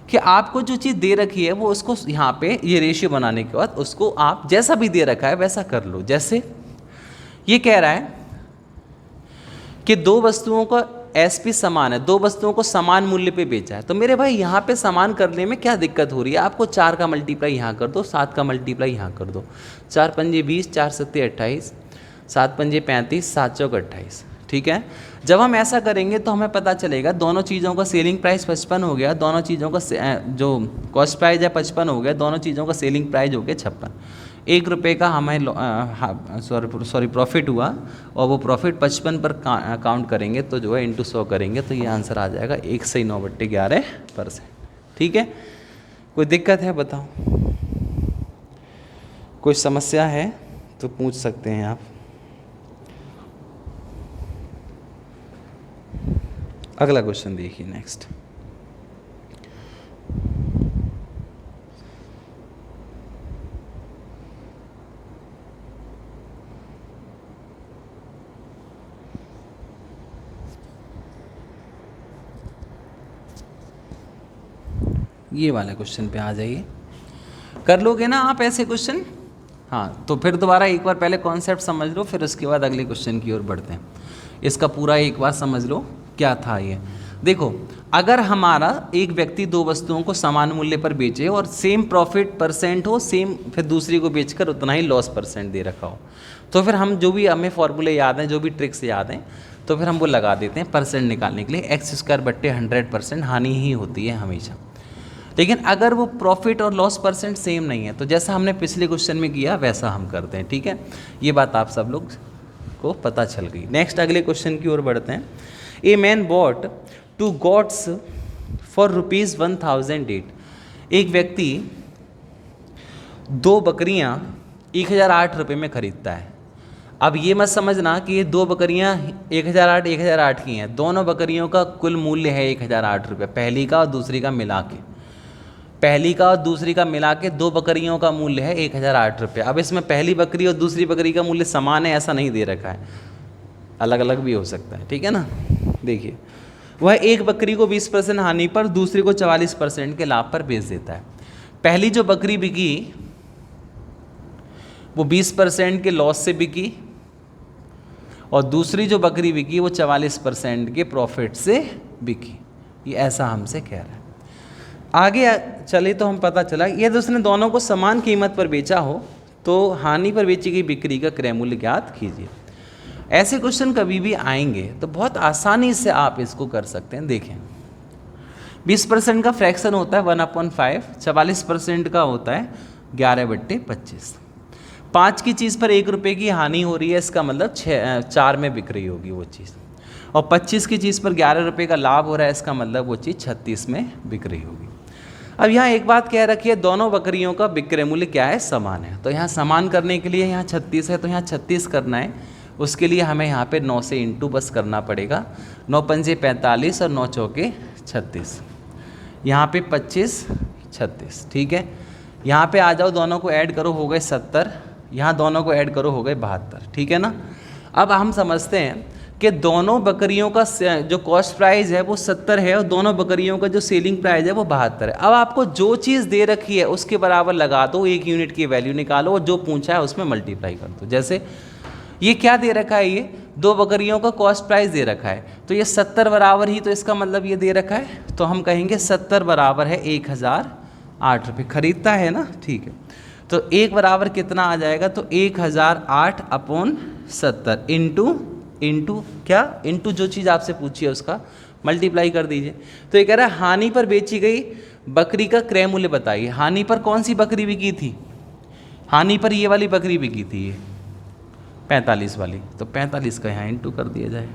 कि आपको जो चीज़ दे रखी है वो उसको यहाँ पे ये रेशियो बनाने के बाद उसको आप जैसा भी दे रखा है वैसा कर लो। जैसे ये कह रहा है कि 2 वस्तुओं का SP समान है, 2 वस्तुओं को समान मूल्य पे बेचा है। तो मेरे भाई यहाँ पे समान करने में क्या दिक्कत हो रही है? आपको 4 का मल्टीप्लाई यहाँ कर दो, 7 का मल्टीप्लाई यहाँ कर दो। 4 पंजे 20, 4 सत्ते 28, 7 पंजे 35, 7 चौक 28, ठीक है। जब हम ऐसा करेंगे तो हमें पता चलेगा दोनों चीज़ों का सेलिंग प्राइस 55 हो गया, दोनों चीज़ों का जो कॉस्ट प्राइस है 55 हो गया, दोनों चीज़ों का सेलिंग प्राइस हो गया 56। 1 रुपये का हमें प्रॉफिट हुआ, और वो प्रॉफिट 55 पर काउंट करेंगे तो जो है इंटू 100 करेंगे तो ये आंसर आ जाएगा 1 सही 9/11%, ठीक है। कोई दिक्कत है बताओ? कोई समस्या है तो पूछ सकते हैं आप। अगला क्वेश्चन देखिए, नेक्स्ट। ये वाले क्वेश्चन पे आ जाइए। कर लोगे ना आप ऐसे क्वेश्चन? हाँ, तो फिर दोबारा एक बार पहले कॉन्सेप्ट समझ लो, फिर उसके बाद अगले क्वेश्चन की ओर बढ़ते हैं। इसका पूरा एक बार समझ लो क्या था ये। देखो, अगर हमारा एक व्यक्ति 2 वस्तुओं को समान मूल्य पर बेचे और सेम प्रॉफिट परसेंट हो, सेम, फिर दूसरी को बेचकर उतना ही लॉस परसेंट दे रखा हो, तो फिर हम जो भी हमें फॉर्मूले याद हैं, जो भी ट्रिक्स याद हैं, तो फिर हम वो लगा देते हैं परसेंट निकालने के लिए। x²/100% हानि ही होती है हमेशा। लेकिन अगर वो प्रॉफिट और लॉस परसेंट सेम नहीं है तो जैसा हमने पिछले क्वेश्चन में किया वैसा हम करते हैं, ठीक है। ये बात आप सब लोग को पता चल गई। नेक्स्ट अगले क्वेश्चन की ओर बढ़ते हैं। A man bot 2 goats for ₹1008। एक व्यक्ति 2 बकरियां 1008 रुपये में खरीदता है। अब ये मत समझना कि ये 2 बकरियां 1008 की हैं, दोनों बकरियों का कुल मूल्य है 1008 रुपये, पहली का और दूसरी का मिला के। पहली का और दूसरी का मिला के 2 बकरियों का मूल्य है 1008 रुपये। अब इसमें पहली बकरी और दूसरी बकरी का मूल्य समान है ऐसा नहीं दे रखा है, अलग अलग भी हो सकता है, ठीक है ना। देखिए, वह एक बकरी को 20% हानि पर, दूसरी को 44% के लाभ पर बेच देता है। पहली जो बकरी बिकी वो 20% के लॉस से बिकी और दूसरी जो बकरी बिकी वो 44% के प्रॉफिट से बिकी। ये ऐसा हमसे कह रहा है। आगे चले तो हम पता चला यदि उसने दोनों को समान कीमत पर बेचा हो तो हानि पर बेची गई बिक्री का क्रय मूल्य ज्ञात कीजिए। ऐसे क्वेश्चन कभी भी आएंगे तो बहुत आसानी से आप इसको कर सकते हैं। देखें, 20% का फ्रैक्शन होता है 1/5, 44% का होता है 11/25। 5 की चीज़ पर 1 रुपये की हानि हो रही है, इसका मतलब 4 में बिक रही होगी वो चीज़। और 25 की चीज़ पर 11 रुपये का लाभ हो रहा है, इसका मतलब वो चीज़ 36 में बिक रही होगी। अब यहाँ एक बात कह रखी है, दोनों बकरियों का विक्रय मूल्य क्या है, समान है। तो यहाँ समान करने के लिए यहाँ 36 है तो यहाँ 36 करना है। उसके लिए हमें यहाँ पे 9 से इंटू बस करना पड़ेगा। 9 पंजे 45 और 9 चौके 36, यहाँ पे 25 36, ठीक है। यहाँ पे आ जाओ, दोनों को ऐड करो हो गए 70, यहाँ दोनों को ऐड करो हो गए 72, ठीक है ना। अब हम समझते हैं कि दोनों बकरियों का जो कॉस्ट प्राइस है वो 70 है और दोनों बकरियों का जो सेलिंग प्राइस है वो 72 है। अब आपको जो चीज़ दे रखी है उसके बराबर लगा दो, 1 यूनिट की वैल्यू निकालो और जो पूछा है उसमें मल्टीप्लाई कर दो। जैसे ये क्या दे रखा है, ये 2 बकरियों का कॉस्ट प्राइस दे रखा है तो ये 70 बराबर ही, तो इसका मतलब ये दे रखा है तो हम कहेंगे 70 बराबर है 1008 रुपये। खरीदता है ना, ठीक है। तो 1 बराबर कितना आ जाएगा, तो 1008/70 इंटू क्या, इंटू जो चीज़ आपसे पूछी है उसका मल्टीप्लाई कर दीजिए। तो ये कह रहा है हानि पर बेची गई बकरी का क्रय मूल्य बताइए। हानि पर कौन सी बकरी बिकी थी, हानि पर ये वाली बकरी बिकी थी, ये 45 वाली, तो 45 का यहाँ इंटू कर दिया जाए।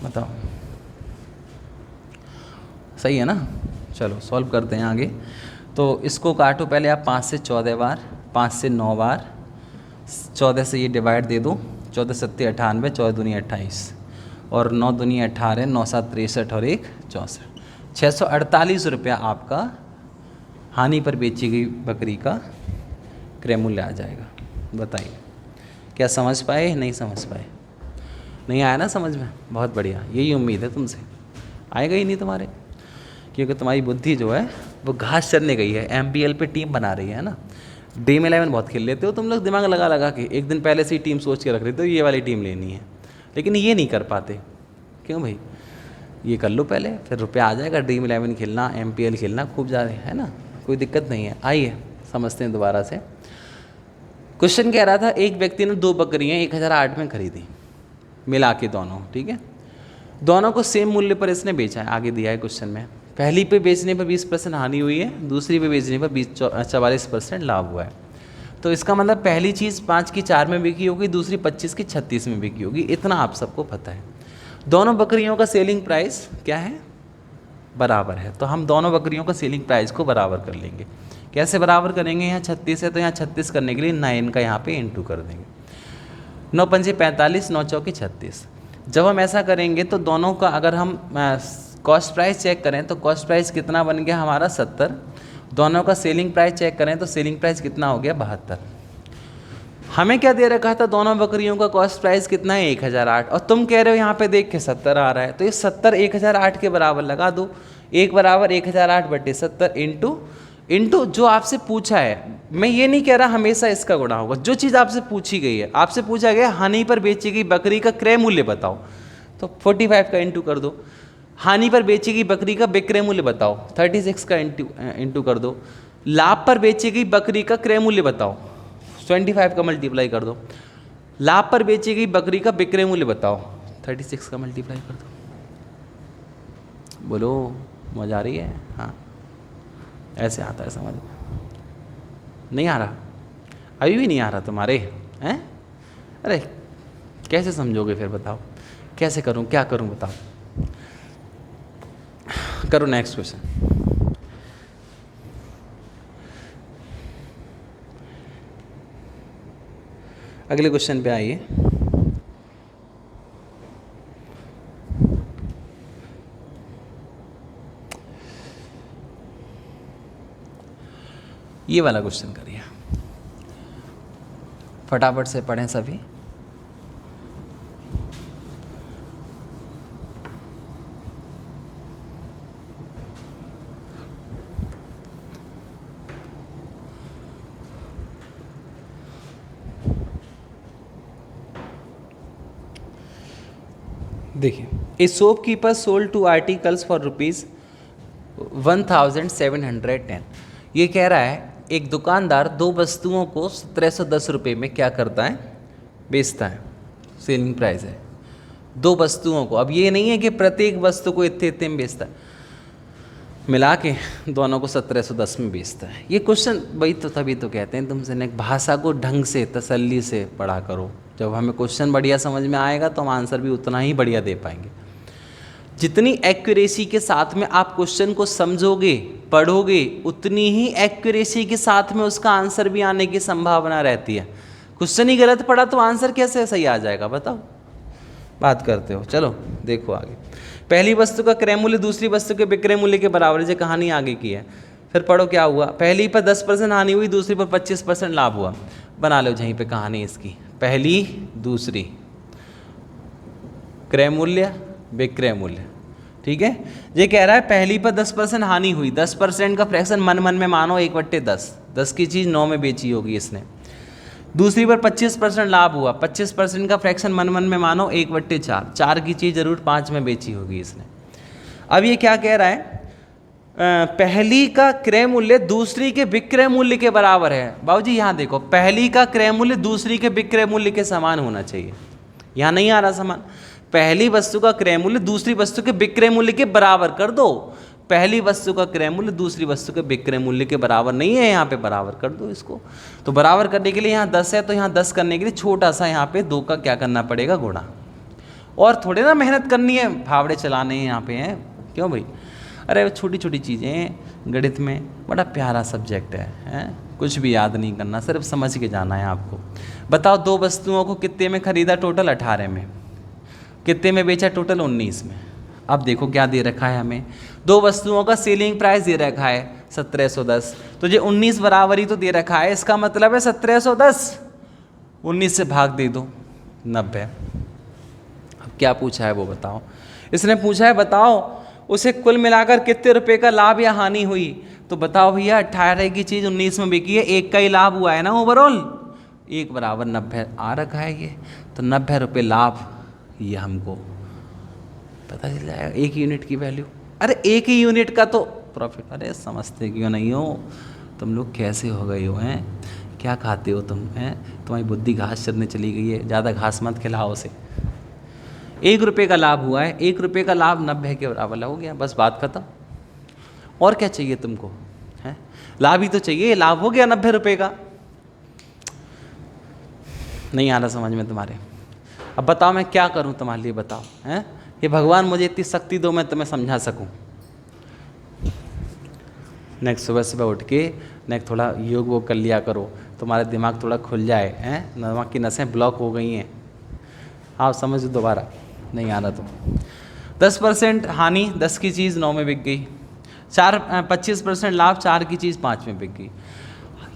बताओ सही है ना। चलो सॉल्व करते हैं आगे। तो इसको काटो पहले आप 5 से 14 बार, 5 से 9 बार, 14 से ये डिवाइड दे दो, 14 सत्ते 98, 14 दूनी 28 और 9 दूनी 18, 9 7 63 और 1 64, 648 रुपया आपका हानि पर बेची गई बकरी का क्रय मूल्य आ जाएगा। बताइए क्या समझ पाए, नहीं समझ पाए? नहीं आया ना समझ में, बहुत बढ़िया, यही उम्मीद है तुमसे। आएगा ही नहीं तुम्हारे, क्योंकि तुम्हारी बुद्धि जो है वो घास चरने गई है, MPL पे टीम बना रही है ना। ड्रीम 11 बहुत खेल लेते हो तुम लोग, दिमाग लगा लगा के एक दिन पहले से ही टीम सोच के रख लेते हो ये वाली टीम लेनी है, लेकिन ये नहीं कर पाते। क्यों भाई, ये कर लो पहले, फिर रुपया आ जाएगा। ड्रीम 11 खेलना, MPL खेलना खूब ज़्यादा है ना, कोई दिक्कत नहीं है। आइए समझते हैं दोबारा से। क्वेश्चन कह रहा था एक व्यक्ति ने 2 बकरियाँ 1008 में खरीदी, मिला के दोनों, ठीक है। दोनों को सेम मूल्य पर इसने बेचा है, आगे दिया है क्वेश्चन में। पहली पे बेचने पर 20% हानि हुई है, दूसरी पे बेचने पर 44% लाभ हुआ है। तो इसका मतलब पहली चीज़ 5 की 4 में बिकी होगी, दूसरी 25 की 36 में बिकी होगी, इतना आप सबको पता है। दोनों बकरियों का सेलिंग प्राइस क्या है, बराबर है। तो हम दोनों बकरियों का सेलिंग प्राइस को बराबर कर लेंगे। कैसे बराबर करेंगे, यहाँ 36 है तो यहाँ 36 करने के लिए 9 का यहाँ पे इंटू कर देंगे। 9 पंजे 45, 9 चौके 36। जब हम ऐसा करेंगे तो दोनों का अगर हम कॉस्ट प्राइस चेक करें तो कॉस्ट प्राइस कितना बन गया हमारा 70। दोनों का सेलिंग प्राइस चेक करें तो सेलिंग प्राइस कितना हो गया 72। हमें क्या दे रखा था, दोनों बकरियों का कॉस्ट प्राइस कितना है 1008, और तुम कह रहे हो यहाँ पे देख के 70 आ रहा है, तो ये 70 1008 के बराबर लगा दो। 1 बराबर 1008/70 इंटू जो आपसे पूछा है। मैं ये नहीं कह रहा हमेशा इसका गुणा होगा, जो चीज़ आपसे पूछी गई है, आपसे पूछा गया हानि पर बेची गई बकरी का क्रय मूल्य बताओ, तो 45 का इंटू कर दो। हानि पर बेची गई बकरी का विक्रय मूल्य बताओ, 36 का इंटू कर दो। लाभ पर बेची गई बकरी का क्रय मूल्य बताओ, 25 का मल्टीप्लाई कर दो। लाभ पर बेची गई बकरी का विक्रय मूल्य बताओ, 36 का मल्टीप्लाई कर दो। बोलो मजा आ रही है? हाँ ऐसे आता है समझ में, नहीं आ रहा? अभी भी नहीं आ रहा तुम्हारे हैं? अरे कैसे समझोगे फिर बताओ? कैसे करूं, क्या करूं बताओ। करो नेक्स्ट क्वेश्चन। अगले क्वेश्चन पे आइए। ये वाला क्वेश्चन करिए, फटाफट से पढ़ें सभी। देखिए, ए शॉपकीपर सोल्ड 2 आर्टिकल्स फॉर ₹1710। ये कह रहा है एक दुकानदार 2 वस्तुओं को 1710 रुपये में क्या करता है, बेचता है। सेलिंग प्राइस है 2 वस्तुओं को। अब ये नहीं है कि प्रत्येक वस्तु को इतने इतने में बेचता है, मिला के दोनों को 1710 में बेचता है। ये क्वेश्चन वही तो, तभी तो कहते हैं तुमसे ने भाषा को ढंग से तसल्ली से पढ़ा करो। जब हमें क्वेश्चन बढ़िया समझ में आएगा तो हम आंसर भी उतना ही बढ़िया दे पाएंगे। जितनी एक्यूरेसी के साथ में आप क्वेश्चन को समझोगे पढ़ोगे, उतनी ही एक्यूरेसी के साथ में उसका आंसर भी आने की संभावना रहती है। क्वेश्चन ही गलत पढ़ा तो आंसर कैसे सही आ जाएगा बताओ, बात करते हो। चलो देखो आगे। पहली वस्तु का क्रय मूल्य दूसरी वस्तु के विक्रय मूल्य के बराबर है। जो कहानी आगे की है, फिर पढ़ो क्या हुआ। पहली पर 10% हानि हुई, दूसरी पर 25% लाभ हुआ। बना लो यहीं पे कहानी इसकी। पहली दूसरी, क्रय मूल्य विक्रय मूल्य, ठीक है। ये कह रहा है पहली पर 10% हानि हुई, 10% का फ्रैक्शन मन मन में मानो 1/10, 10 की चीज़ 9 में बेची होगी इसने। दूसरी पर 25% लाभ हुआ, 25% का फ्रैक्शन मन मन में मानो 1/4, 4 की चीज़ जरूर 5 में बेची होगी इसने। अब ये क्या कह रहा है, पहली का क्रय मूल्य दूसरी के विक्रय मूल्य के बराबर है। बाबूजी यहाँ देखो, पहली का क्रय मूल्य दूसरी के विक्रय मूल्य के समान होना चाहिए। यहाँ नहीं आ रहा समान। पहली वस्तु का क्रय मूल्य दूसरी वस्तु के विक्रय मूल्य के बराबर कर दो। पहली वस्तु का क्रय मूल्य दूसरी वस्तु के विक्रय मूल्य के बराबर नहीं है, यहाँ पे बराबर कर दो इसको। तो बराबर करने के लिए यहाँ 10 है, तो यहाँ 10 करने के लिए छोटा सा यहाँ पे 2 का क्या करना पड़ेगा, गुणा। और थोड़े ना मेहनत करनी है, फावड़े चलाने हैं यहाँ पे हैं, क्यों भाई। अरे छोटी छोटी चीज़ें गणित में बड़ा प्यारा सब्जेक्ट है? कुछ भी याद नहीं करना, सिर्फ समझ के जाना है आपको। बताओ 2 वस्तुओं को कितने में खरीदा, टोटल 18 में, कितने में बेचा, टोटल 19 में। अब देखो क्या दे रखा है हमें, 2 वस्तुओं का सेलिंग प्राइस दे रखा है 1710, तो ये 19 बराबर ही तो दे रखा है, इसका मतलब है 1710, 19 से भाग दे दो 90। अब क्या पूछा है वो बताओ। इसने पूछा है बताओ उसे कुल मिलाकर कितने रुपए का लाभ या हानि हुई। तो बताओ भैया 18 की चीज़ 19 में बिकी है, 1 का ही लाभ हुआ है ना ओवरऑल, 1 बराबर 90 आ रखा है ये, तो 90 रुपये लाभ ये हमको पता चल जाएगा। 1 यूनिट की वैल्यू, अरे 1 ही यूनिट का तो प्रॉफिट। अरे समझते क्यों नहीं हो तुम लोग, कैसे हो गए हो हैं, क्या खाते हो तुम हैं, तुम्हारी बुद्धि घास चरने चली गई है, ज़्यादा घास मत खिलाओ उसे। 1 रुपये का लाभ हुआ है, 1 रुपये का लाभ 90 के बराबर हो गया, बस बात खत्म। और क्या चाहिए तुमको, है लाभ ही तो चाहिए, लाभ हो गया 90 रुपये का। नहीं आ रहा समझ में तुम्हारे। अब बताओ मैं क्या करूं तुम्हारे लिए, बताओ हैं, ये भगवान मुझे इतनी शक्ति दो मैं तुम्हें समझा सकूं। नेक्स्ट सुबह सुबह उठ के नेक्स्ट थोड़ा योग वोग कर लिया करो, तुम्हारा दिमाग थोड़ा खुल जाए, हैं दिमाग की नसें ब्लॉक हो गई हैं। आप समझ दोबारा, नहीं आ रहा तो। 10% हानि, 10 की चीज़ 9 में बिक गई। 25% लाभ, 4 की चीज़ 5 में बिक गई।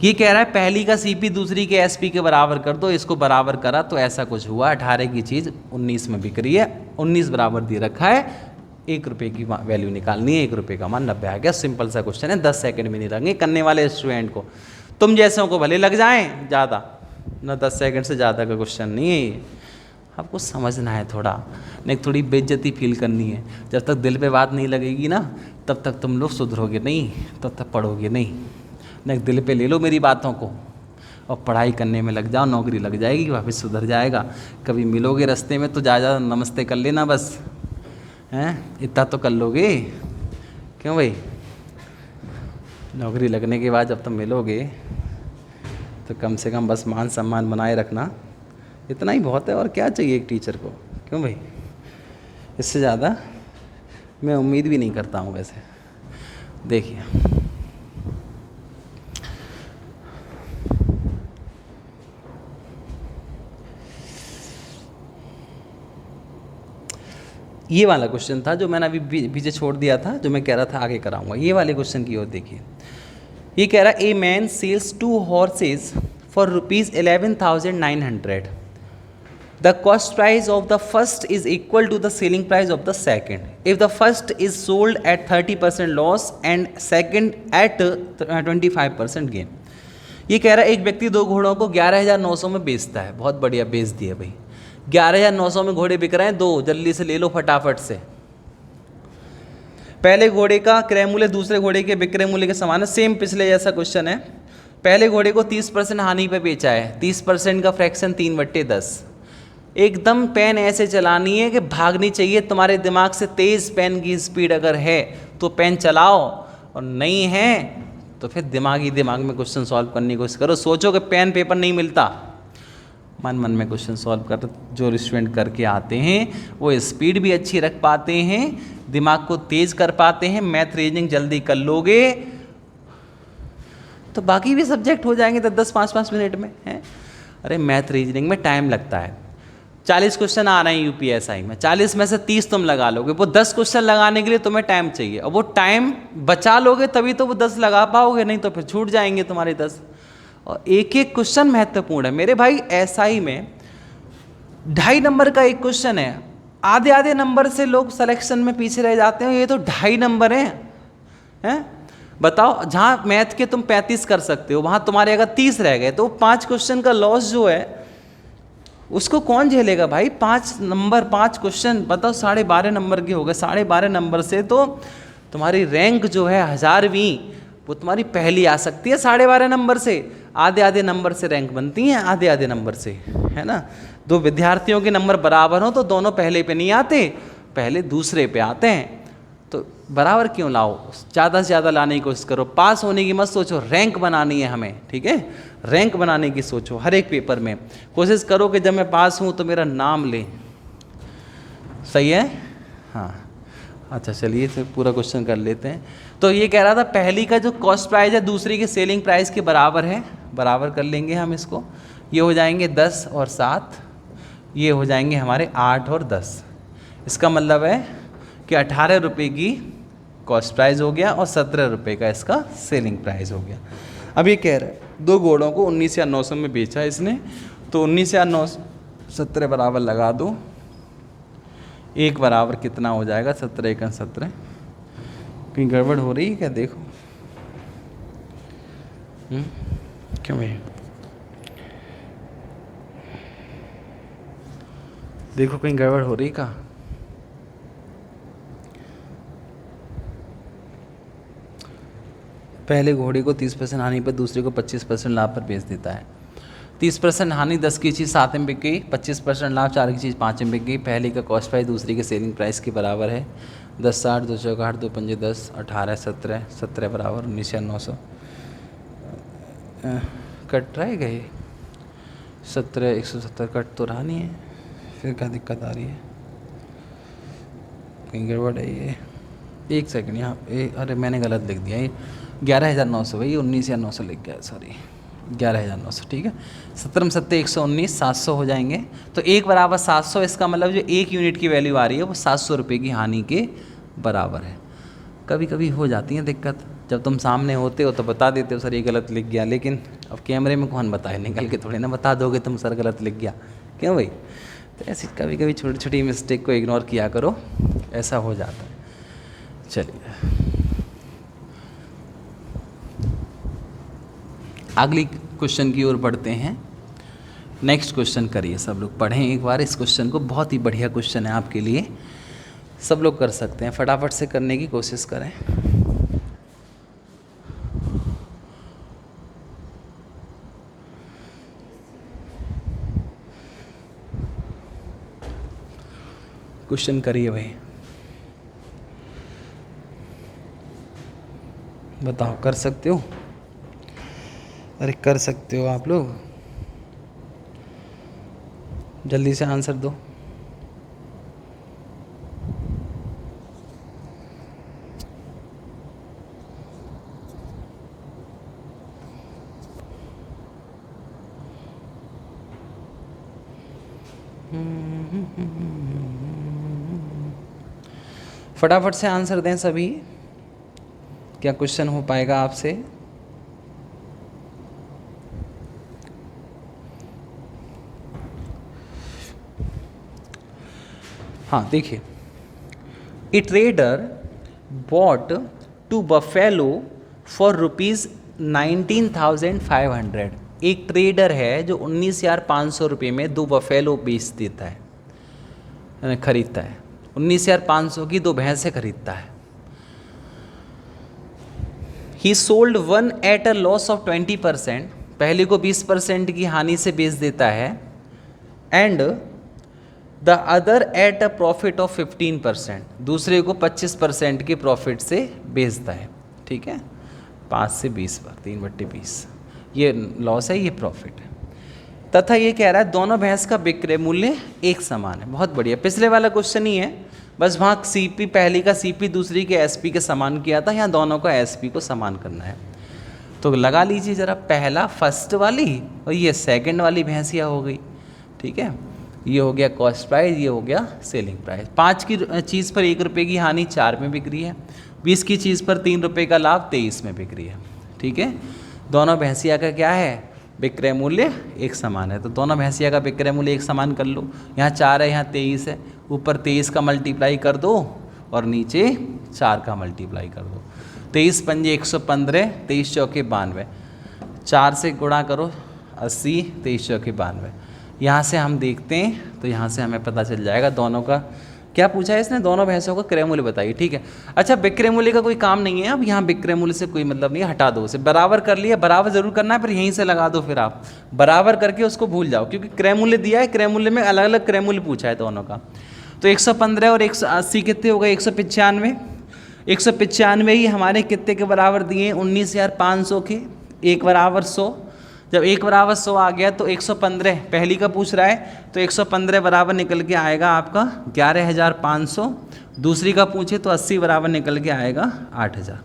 ये कह रहा है पहली का सीपी दूसरी के एसपी के बराबर कर दो, इसको बराबर करा तो ऐसा कुछ हुआ, 18 की चीज़ 19 में बिक रही है, 19 बराबर दे रखा है, 1 रुपये की वैल्यू निकालनी है, 1 रुपये का मान 90 आ गया। सिंपल सा क्वेश्चन है, 10 सेकंड में नहीं लगेंगे करने वाले स्टूडेंट को, तुम जैसों को भले लग जाएं ज़्यादा ना, 10 सेकंड से ज़्यादा का क्वेश्चन नहीं है ये। आपको समझना है थोड़ा, नहीं थोड़ी बेइज्जती फील करनी है। जब तक दिल पे बात नहीं लगेगी ना तब तक तुम लोग सुधरोगे नहीं, तब तक पढ़ोगे नहीं। नहीं दिल पे ले लो मेरी बातों को और पढ़ाई करने में लग जाओ, नौकरी लग जाएगी, वापस सुधर जाएगा। कभी मिलोगे रास्ते में तो जा नमस्ते कर लेना बस, हैं इतना तो कर लोगे, क्यों भाई। नौकरी लगने के बाद जब तुम मिलोगे तो कम से कम बस मान सम्मान बनाए रखना, इतना ही बहुत है। और क्या चाहिए एक टीचर को, क्यों भाई। इससे ज़्यादा मैं उम्मीद भी नहीं करता हूँ वैसे। देखिए ये वाला क्वेश्चन था जो मैंने अभी पीछे छोड़ दिया था, जो मैं कह रहा था आगे कराऊंगा। ये वाले क्वेश्चन की ओर देखिए। ये कह रहा a man sells 2 horses for ₹11,900. The cost price of the first is equal to the selling price of the second if the first is sold at 30% loss and second at 25% gain. ये कह रहा है एक व्यक्ति 2 घोड़ों को 11,900 में बेचता है। बहुत बढ़िया बेच दिया भाई, 11,900 में घोड़े बिक रहे हैं 2, जल्दी से ले लो फटाफट से। पहले घोड़े का क्रय मूल्य दूसरे घोड़े के विक्रय मूल्य के समान है। सेम पिछले जैसा क्वेश्चन है। पहले घोड़े को 30% हानि पे बेचा है, 30% का फ्रैक्शन 3/10। एकदम पेन ऐसे चलानी है कि भागनी चाहिए तुम्हारे दिमाग से तेज। पेन की स्पीड अगर है तो पेन चलाओ, और नहीं है तो फिर दिमाग में क्वेश्चन सॉल्व करने की कोशिश करो। सोचो कि पेन पेपर नहीं मिलता, मन में क्वेश्चन सॉल्व कर। जो स्टूडेंट करके आते हैं वो स्पीड भी अच्छी रख पाते हैं, दिमाग को तेज कर पाते हैं। मैथ रीजनिंग जल्दी कर लोगे तो बाकी भी सब्जेक्ट हो जाएंगे 10-5 मिनट में हैं। अरे मैथ रीजनिंग में टाइम लगता है। 40 क्वेश्चन आ रहे हैं यूपीएसआई में, 40 में से 30 तुम लगा लोगे। वो 10 क्वेश्चन लगाने के लिए तुम्हें टाइम चाहिए, और वो टाइम बचा लोगे तभी तो वो 10 लगा पाओगे, नहीं तो फिर छूट जाएंगे तुम्हारे 10। और एक एक क्वेश्चन महत्वपूर्ण है मेरे भाई। एसआई में 2.5 नंबर का एक क्वेश्चन है, आधे नंबर से लोग सिलेक्शन में पीछे रह जाते हैं। ये तो 2.5 नंबर हैं। बताओ, जहाँ मैथ के तुम 35 कर सकते हो वहाँ तुम्हारे अगर 30 रह गए तो 5 क्वेश्चन का लॉस जो है उसको कौन झेलेगा भाई। 5 नंबर 5 क्वेश्चन, बताओ 12.5 नंबर के हो गए। 12.5 नंबर से तो तुम्हारी रैंक जो है 1000वीं वो तुम्हारी पहली आ सकती है। 12.5 नंबर से आधे नंबर से रैंक बनती हैं, आधे नंबर से, है ना। 2 विद्यार्थियों के नंबर बराबर हो तो दोनों पहले पे नहीं आते, पहले दूसरे पे आते हैं। तो बराबर क्यों लाओ, ज़्यादा से ज़्यादा लाने की कोशिश करो। पास होने की मत सोचो, रैंक बनानी है हमें, ठीक है। रैंक बनाने की सोचो हर एक पेपर में। कोशिश करो कि जब मैं पास हूँ तो मेरा नाम ले। सही है, हाँ। अच्छा चलिए फिर पूरा क्वेश्चन कर लेते हैं। तो ये कह रहा था पहली का जो कॉस्ट प्राइस है दूसरी के सेलिंग प्राइस के बराबर है। बराबर कर लेंगे हम इसको। ये हो जाएंगे 10 और 7, ये हो जाएंगे हमारे 8 और 10। इसका मतलब है कि 18 रुपये की कॉस्ट प्राइस हो गया और 17 रुपये का इसका सेलिंग प्राइस हो गया। अब ये कह रहा है 2 घोड़ों को 19,900 में बेचा इसने, तो 19,900 17 बराबर लगा दो। 1 बराबर कितना हो जाएगा, 17 × 17। कहीं गड़बड़ हो रही है क्या, देखो। क्यों भाई, देखो कहीं गड़बड़ हो रही का। पहले घोड़े को 30% हानि पर दूसरे को 25% लाभ पर बेच देता है। 30% हानि 10 की चीज़ 7 में बिक गई, 25% लाभ 4 की चीज़ 5 में बिक गई। पहले का कॉस्ट प्राइस दूसरी के सेलिंग प्राइस के बराबर है। 10 60 2 चौका 8 2 पंजे 10 18 17 17 बराबर 19,900 कट रह गए। 17 170 कट तो रहा नहीं है, फिर क्या दिक्कत आ रही है, कहीं गड़बड़ है ये। 1 सेकंड यहाँ, अरे मैंने गलत लिख दिया। ये 11,900 भाई, 19,900 लिख गया, सॉरी 11,900, ठीक है। 17 में 7 119, 700 हो जाएंगे। तो 1 बराबर 700, इसका मतलब जो 1 यूनिट की वैल्यू आ रही है वो 700 रुपये की हानि के बराबर है। कभी कभी हो जाती है दिक्कत, जब तुम सामने होते हो तो बता देते हो सर ये गलत लिख गया, लेकिन अब कैमरे में कौन बताए, निकल के थोड़ी ना बता दोगे तुम सर गलत लिख गया, क्यों भाई। तो ऐसी कभी कभी छोटी छोटी मिस्टेक को इग्नोर किया करो, ऐसा हो जाता है। चलिए अगली क्वेश्चन की ओर बढ़ते हैं। नेक्स्ट क्वेश्चन करिए, सब लोग पढ़ें एक बार इस क्वेश्चन को। बहुत ही बढ़िया क्वेश्चन है आपके लिए, सब लोग कर सकते हैं, फटाफट से करने की कोशिश करें। क्वेश्चन करिए भाई, बताओ कर सकते हो। अरे कर सकते हो आप लोग, जल्दी से आंसर दो। फटाफट से आंसर दें सभी, क्या क्वेश्चन हो पाएगा आपसे? हाँ देखिए, a trader bought two buffalo for ₹19,500। एक ट्रेडर है जो 19,500 रुपये में 2 बफेलो बेच देता है, यानी खरीदता है। 19,500 की 2 भैंसें खरीदता है। He sold one at a loss of 20%, पहले को 20% की हानि से बेच देता है। And the other at a profit of 15%, दूसरे को 25% के प्रॉफिट से बेचता है। ठीक है, 5 से 20 बार 3/20, ये लॉस है, ये प्रॉफिट है। तथा ये कह रहा है दोनों भैंस का विक्रय मूल्य एक समान है। बहुत बढ़िया, पिछले वाला क्वेश्चन ही है, बस वहाँ सीपी पहली का सीपी दूसरी के एसपी के समान किया था, यहाँ दोनों का एसपी को समान करना है। तो लगा लीजिए ज़रा, पहला फर्स्ट वाली और ये सेकंड वाली भैंसिया हो गई। ठीक है, ये हो गया कॉस्ट प्राइस, ये हो गया सेलिंग प्राइस। 5 की चीज़ पर 1 रुपये की हानि 4 में बिक रही है, 20 की चीज़ पर 3 रुपये का लाभ 23 में बिक रही है। ठीक है, दोनों भैंसिया का क्या है, विक्रय मूल्य एक समान है। तो दोनों भैंसिया का विक्रय मूल्य एक समान कर लो। यहाँ 4 है, यहाँ 23 है, ऊपर 23 का मल्टीप्लाई कर दो और नीचे 4 का मल्टीप्लाई कर दो। 23 पंजे 115, 23 चौके 92, 4 से गुणा करो 80, 23 चौके 92। यहाँ से हम देखते हैं तो यहाँ से हमें पता चल जाएगा दोनों का क्या पूछा है इसने, दोनों भैंसों का क्रय मूल्य बताइए। ठीक है, अच्छा विक्रय मूल्य का कोई काम नहीं है, अब यहाँ विक्रय मूल्य से कोई मतलब नहीं है, हटा दो उसे। बराबर कर लिया, बराबर जरूर करना है, पर यहीं से लगा दो, फिर आप बराबर करके उसको भूल जाओ, क्योंकि क्रय मूल्य दिया है, क्रय मूल्य में अलग अलग क्रय मूल्य पूछा है दोनों का। तो 115 और 180 कितने हो गए, 195। 195 ही हमारे कितने के बराबर दिए, 19,500 के, 1 बराबर 100। जब 1 बराबर 100 आ गया तो 115 पहली का पूछ रहा है, तो 115 बराबर निकल के आएगा आपका 11,500। दूसरी का पूछे तो 80 बराबर निकल के आएगा 8,000।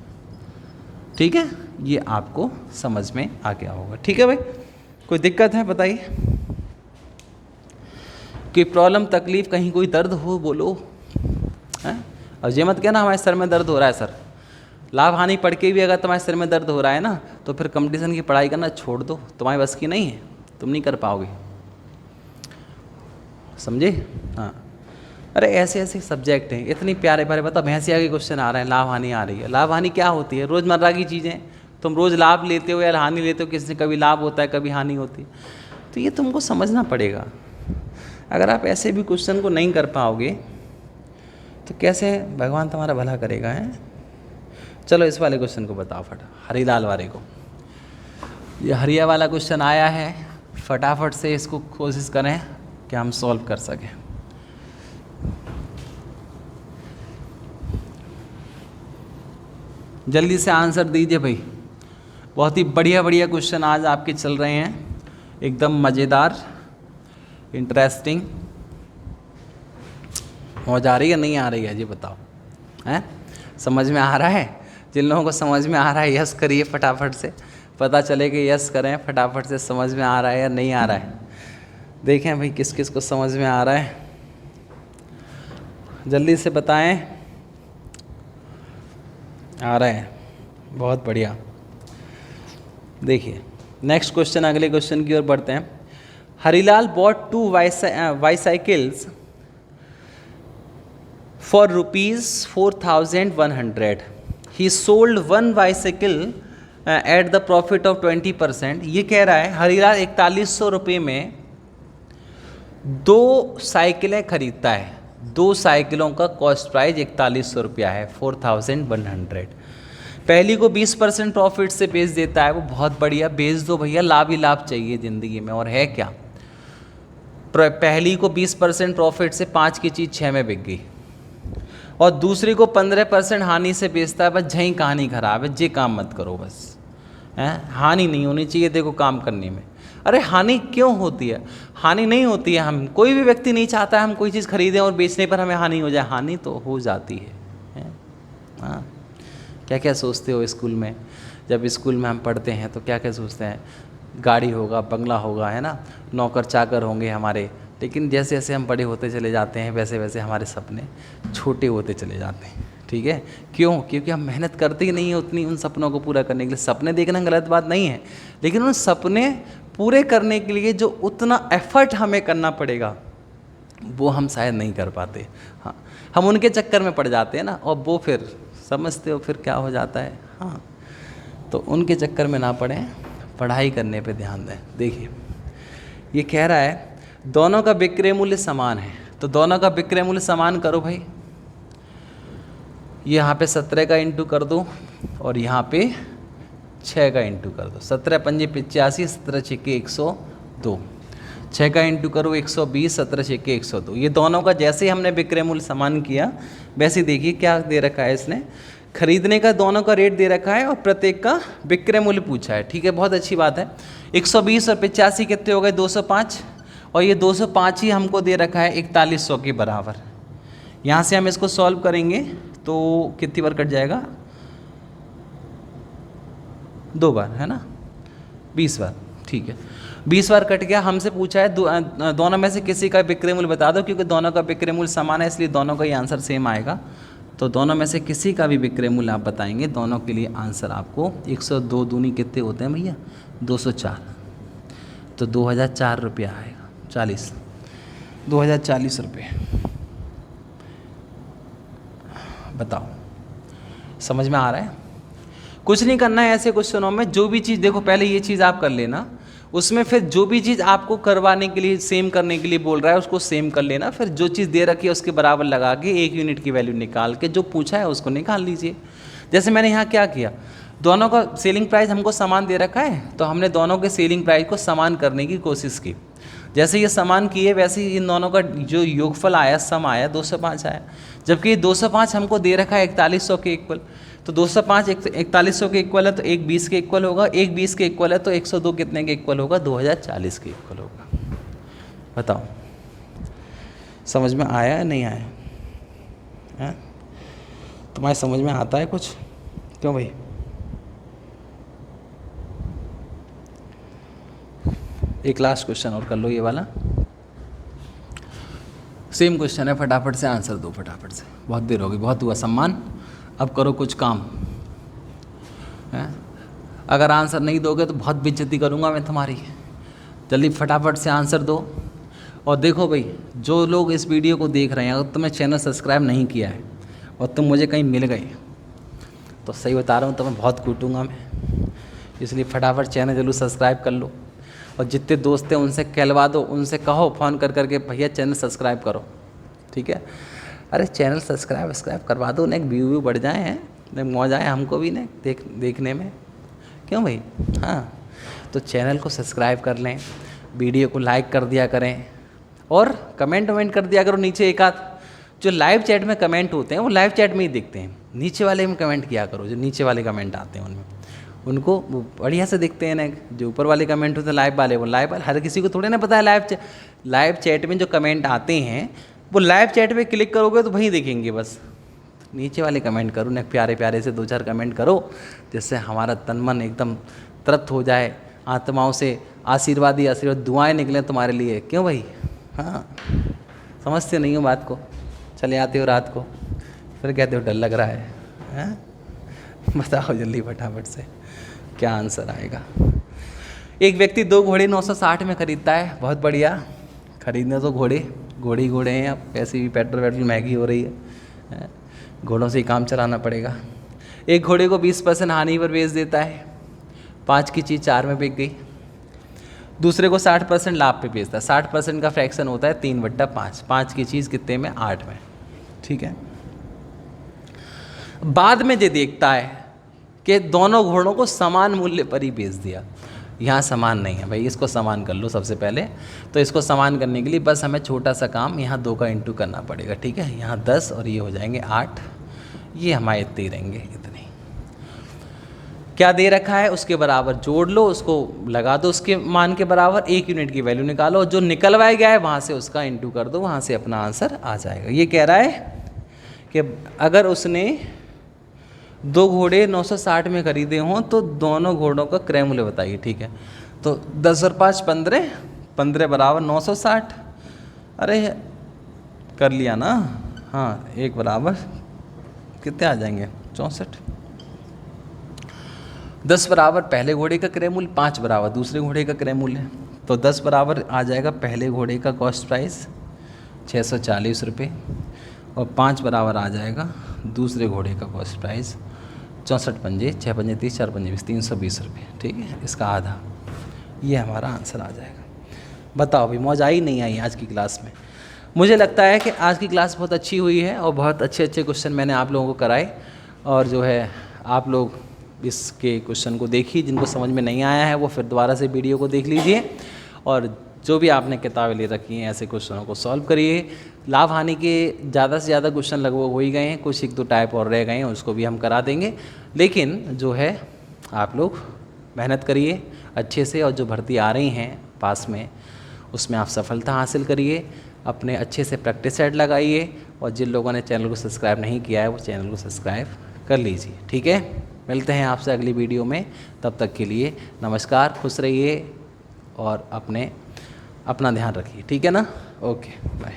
ठीक है, ये आपको समझ में आ गया होगा। ठीक है भाई, कोई दिक्कत है बताइए, कोई प्रॉब्लम तकलीफ, कहीं कोई दर्द हो बोलो है। अब ये मत कहना हमारे सर में दर्द हो रहा है सर, लाभ हानि पढ़ के भी अगर तुम्हारे सिर में दर्द हो रहा है ना, तो फिर कंपटीशन की पढ़ाई करना छोड़ दो, तुम्हारी बस की नहीं है, तुम नहीं कर पाओगे, समझे। हाँ, अरे ऐसे ऐसे सब्जेक्ट हैं, इतनी प्यारे प्यारे, बताओ भैंसिया के क्वेश्चन आ रहे हैं, लाभ हानि आ रही है। लाभ हानि क्या होती है, रोज़मर्रा की चीज़ें, तुम रोज़ लाभ लेते हो या हानि लेते हो, किसी कभी लाभ होता है कभी हानि होती है, तो ये तुमको समझना पड़ेगा। अगर आप ऐसे भी क्वेश्चन को नहीं कर पाओगे तो कैसे भगवान तुम्हारा भला करेगा, है। चलो इस वाले क्वेश्चन को बताओ हरीलाल वाले को, ये हरिया वाला क्वेश्चन आया है, फटाफट से इसको कोशिश करें कि हम सॉल्व कर सकें। जल्दी से आंसर दीजिए भाई, बहुत ही बढ़िया बढ़िया क्वेश्चन आज आपके चल रहे हैं, एकदम मज़ेदार, इंटरेस्टिंग। मौज आ रही है नहीं आ रही है जी बताओ, हैं समझ में आ रहा है? जिन लोगों को समझ में आ रहा है यस करिए फटाफट से, पता चले कि यस करें फटाफट से, समझ में आ रहा है या नहीं आ रहा है। देखें भाई किस किस को समझ में आ रहा है, जल्दी से बताएं। आ रहा है, बहुत बढ़िया। देखिए नेक्स्ट क्वेश्चन, अगले क्वेश्चन की ओर बढ़ते हैं। Harilal bought 2 bicycles for ₹4,100। He sold 1 bicycle at the profit of 20%। ये कह रहा है हरीलाल 4100 रुपये में 2 साइकिलें खरीदता है, 2 साइकिलों का कॉस्ट प्राइस 4100 रुपया है, 4100। पहली को 20% प्रॉफिट से बेच देता है, वो बहुत बढ़िया, बेच दो भैया, लाभ ही लाभ चाहिए ज़िंदगी में, और है क्या। पहली को 20% प्रॉफिट से 5 की चीज़ 6 में बिक गई, और दूसरी को 15% हानि से बेचता है। बस झई कहानी खराब है, जे काम मत करो बस, हैं हानि नहीं होनी चाहिए देखो काम करने में। अरे हानि क्यों होती है, हानि नहीं होती है, हम कोई भी व्यक्ति नहीं चाहता है हम कोई चीज़ खरीदें और बेचने पर हमें हानि हो जाए, हानि तो हो जाती है। हाँ, क्या क्या सोचते हो स्कूल में, जब स्कूल में हम पढ़ते हैं तो क्या क्या सोचते हैं, गाड़ी होगा, बंगला होगा, है ना, नौकर चाकर होंगे हमारे, लेकिन जैसे जैसे हम बड़े होते चले जाते हैं वैसे वैसे हमारे सपने छोटे होते चले जाते हैं। ठीक है, क्यों? क्योंकि हम मेहनत करते ही नहीं है उतनी उन सपनों को पूरा करने के लिए। सपने देखना गलत बात नहीं है, लेकिन उन सपने पूरे करने के लिए जो उतना एफर्ट हमें करना पड़ेगा वो हम शायद नहीं कर पाते। हाँ, हम उनके चक्कर में पड़ जाते हैं ना, और वो फिर समझते हो फिर क्या हो जाता है। हाँ, तो उनके चक्कर में ना पड़ें, पढ़ाई करने पे ध्यान दें। देखिए ये कह रहा है दोनों का विक्रय मूल्य समान है, तो दोनों का विक्रय मूल्य समान करो भाई। यहाँ पे 17 का इंटू कर दो और यहाँ पे 6 का इंटू कर दो। 17 पंजे 85, 17 छक्के 102, 6 का इंटू करो 120, 17 छक्के 102। ये दोनों का जैसे ही हमने विक्रय मूल्य समान किया वैसे देखिए क्या दे रखा है इसने, खरीदने का दोनों का रेट दे रखा है और प्रत्येक का विक्रय मूल्य पूछा है। ठीक है, बहुत अच्छी बात है। 120 और 85 कितने हो गए? 205, और ये 205 ही हमको दे रखा है 4100 के बराबर। यहाँ से हम इसको सॉल्व करेंगे तो कितनी बार कट जाएगा? 2 बार, है ना? 20 बार। ठीक है, 20 बार कट गया। हमसे पूछा है दोनों में से किसी का विक्रय मूल्य बता दो, क्योंकि दोनों का विक्रय मूल्य समान है इसलिए दोनों का ही आंसर सेम आएगा। तो दोनों में से किसी का भी विक्रय मूल्य आप बताएंगे, दोनों के लिए आंसर आपको 102 दूनी कितने होते हैं भैया? 204। तो 2004 रुपया आएगा, 2040 रुपये। बताओ, समझ में आ रहा है? कुछ नहीं करना है ऐसे क्वेश्चनों में। जो भी चीज़ देखो, पहले ये चीज़ आप कर लेना, उसमें फिर जो भी चीज़ आपको करवाने के लिए सेम करने के लिए बोल रहा है उसको सेम कर लेना। फिर जो चीज़ दे रखी है उसके बराबर लगा के 1 यूनिट की वैल्यू निकाल के जो पूछा है उसको निकाल लीजिए। जैसे मैंने यहाँ क्या किया, दोनों का सेलिंग प्राइस हमको समान दे रखा है तो हमने दोनों के सेलिंग प्राइस को समान करने की कोशिश की। जैसे ये समान किए वैसे ही इन दोनों का जो योगफल आया, सम आया, 205 आया। जबकि 205 हमको दे रखा है 4100 के इक्वल, तो 205 4100 के इक्वल है तो 1 20 के इक्वल होगा, 1 20 के इक्वल है तो 102 कितने के इक्वल होगा? 2040 के इक्वल होगा। बताओ समझ में आया है नहीं आया है? तुम्हारे समझ में आता है कुछ? क्यों भाई? एक लास्ट क्वेश्चन और कर लो, ये वाला सेम क्वेश्चन है, फटाफट से आंसर दो, फटाफट से। बहुत देर हो गई, बहुत हुआ सम्मान, अब करो कुछ काम है? अगर आंसर नहीं दोगे तो बहुत बेइज्जती करूँगा मैं तुम्हारी। जल्दी फटाफट से आंसर दो। और देखो भाई, जो लोग इस वीडियो को देख रहे हैं, अगर तुम्हें चैनल सब्सक्राइब नहीं किया है और तुम मुझे कहीं मिल गए तो सही बता रहा हूँ तुम्हें बहुत कूटूँगा मैं। इसलिए फटाफट चैनल जरूर सब्सक्राइब कर लो, और जितने दोस्त हैं उनसे कहलवा दो, उनसे कहो फ़ोन कर करके भैया चैनल सब्सक्राइब करो। ठीक है, अरे चैनल सब्सक्राइब करवा दो, ना व्यू बढ़ जाए हैं, ना मौज आए हमको भी, ना देखने में। क्यों भाई? हाँ, तो चैनल को सब्सक्राइब कर लें, वीडियो को लाइक कर दिया करें और कमेंट कर दिया करो नीचे। एक आध जो लाइव चैट में कमेंट होते हैं वो लाइव चैट में ही दिखते हैं, नीचे वाले में कमेंट किया करो। जो नीचे वाले कमेंट आते हैं उनमें उनको बढ़िया से दिखते हैं ना। जो ऊपर वाले कमेंट होते हैं लाइव वाले, वो लाइव वाले हर किसी को थोड़े ना पता है। लाइव चैट में जो कमेंट आते हैं वो लाइव चैट पे क्लिक करोगे तो वहीं दिखेंगे। बस नीचे वाले कमेंट करो ना, प्यारे प्यारे से 2-4 कमेंट करो, जिससे हमारा तन मन एकदम तृप्त हो जाए, आत्माओं से आशीर्वाद ही आशीर्वाद दुआएं निकलें तुम्हारे लिए। क्यों भाई? हाँ, समझते नहीं हो बात को, चले आते हो रात को फिर कहते हो डर लग रहा है। हाँ? बताओ जल्दी फटाफट से क्या आंसर आएगा। एक व्यक्ति 2 घोड़े 960 में खरीदता है। बहुत बढ़िया, खरीदने तो घोड़े हैं। अब ऐसे भी पेट्रोल महंगी हो रही है, घोड़ों से ही काम चलाना पड़ेगा। एक घोड़े को 20% हानि पर बेच देता है, 5 की चीज़ 4 में बिक गई। दूसरे को 60% लाभ पे बेचता है। 60% का फ्रैक्शन होता है 3/5, 5 की चीज़ कितने में? 8 में। ठीक है, बाद में ये देखता है कि दोनों घोड़ों को समान मूल्य पर ही बेच दिया। यहाँ समान नहीं है भाई, इसको समान कर लो सबसे पहले। तो इसको समान करने के लिए बस हमें छोटा सा काम, यहाँ 2 का इंटू करना पड़ेगा। ठीक है, यहाँ 10 और ये हो जाएंगे 8, ये हमारे इतने ही रहेंगे। इतने क्या दे रखा है उसके बराबर जोड़ लो, उसको लगा दो उसके मान के बराबर, 1 यूनिट की वैल्यू निकालो, जो निकलवाया गया है वहाँ से उसका इंटू कर दो, वहाँ से अपना आंसर आ जाएगा। ये कह रहा है कि अगर उसने 2 घोड़े 960 में खरीदे हों तो दोनों घोड़ों का क्रय मूल्य बताइए। ठीक है, तो 10 और 5 15, 15 बराबर 960, अरे कर लिया ना, हाँ 1 बराबर कितने आ जाएंगे 64। 10 बराबर पहले घोड़े का क्रय मूल्य, 5 बराबर दूसरे घोड़े का क्रय मूल्य। तो 10 बराबर आ जाएगा पहले घोड़े का कॉस्ट प्राइस 640 रुपये, और 5 बराबर आ जाएगा दूसरे घोड़े का कॉस्ट प्राइस 64 पंजे 6 पंजे 30 4 पंजे 20 320 रुपये। ठीक है, इसका आधा, ये हमारा आंसर आ जाएगा। बताओ भाई मौज आई नहीं आई आज की क्लास में? मुझे लगता है कि आज की क्लास बहुत अच्छी हुई है और बहुत अच्छे अच्छे क्वेश्चन मैंने आप लोगों को कराए, और जो है आप लोग इसके क्वेश्चन को देखिए, जिनको समझ में नहीं आया है वो फिर दोबारा से वीडियो को देख लीजिए, और जो भी आपने किताबें ले रखी हैं ऐसे क्वेश्चनों को सॉल्व करिए। लाभ हानि के ज़्यादा से ज़्यादा क्वेश्चन लगभग हो ही गए हैं, कुछ 1-2 टाइप और रह गए हैं, उसको भी हम करा देंगे। लेकिन जो है आप लोग मेहनत करिए अच्छे से, और जो भर्ती आ रही हैं पास में उसमें आप सफलता हासिल करिए, अपने अच्छे से प्रैक्टिस सेट लगाइए, और जिन लोगों ने चैनल को सब्सक्राइब नहीं किया है वो चैनल को सब्सक्राइब कर लीजिए। ठीक है, मिलते हैं आपसे अगली वीडियो में, तब तक के लिए नमस्कार, खुश रहिए और अपना ध्यान रखिए। ठीक है ना, ओके बाय।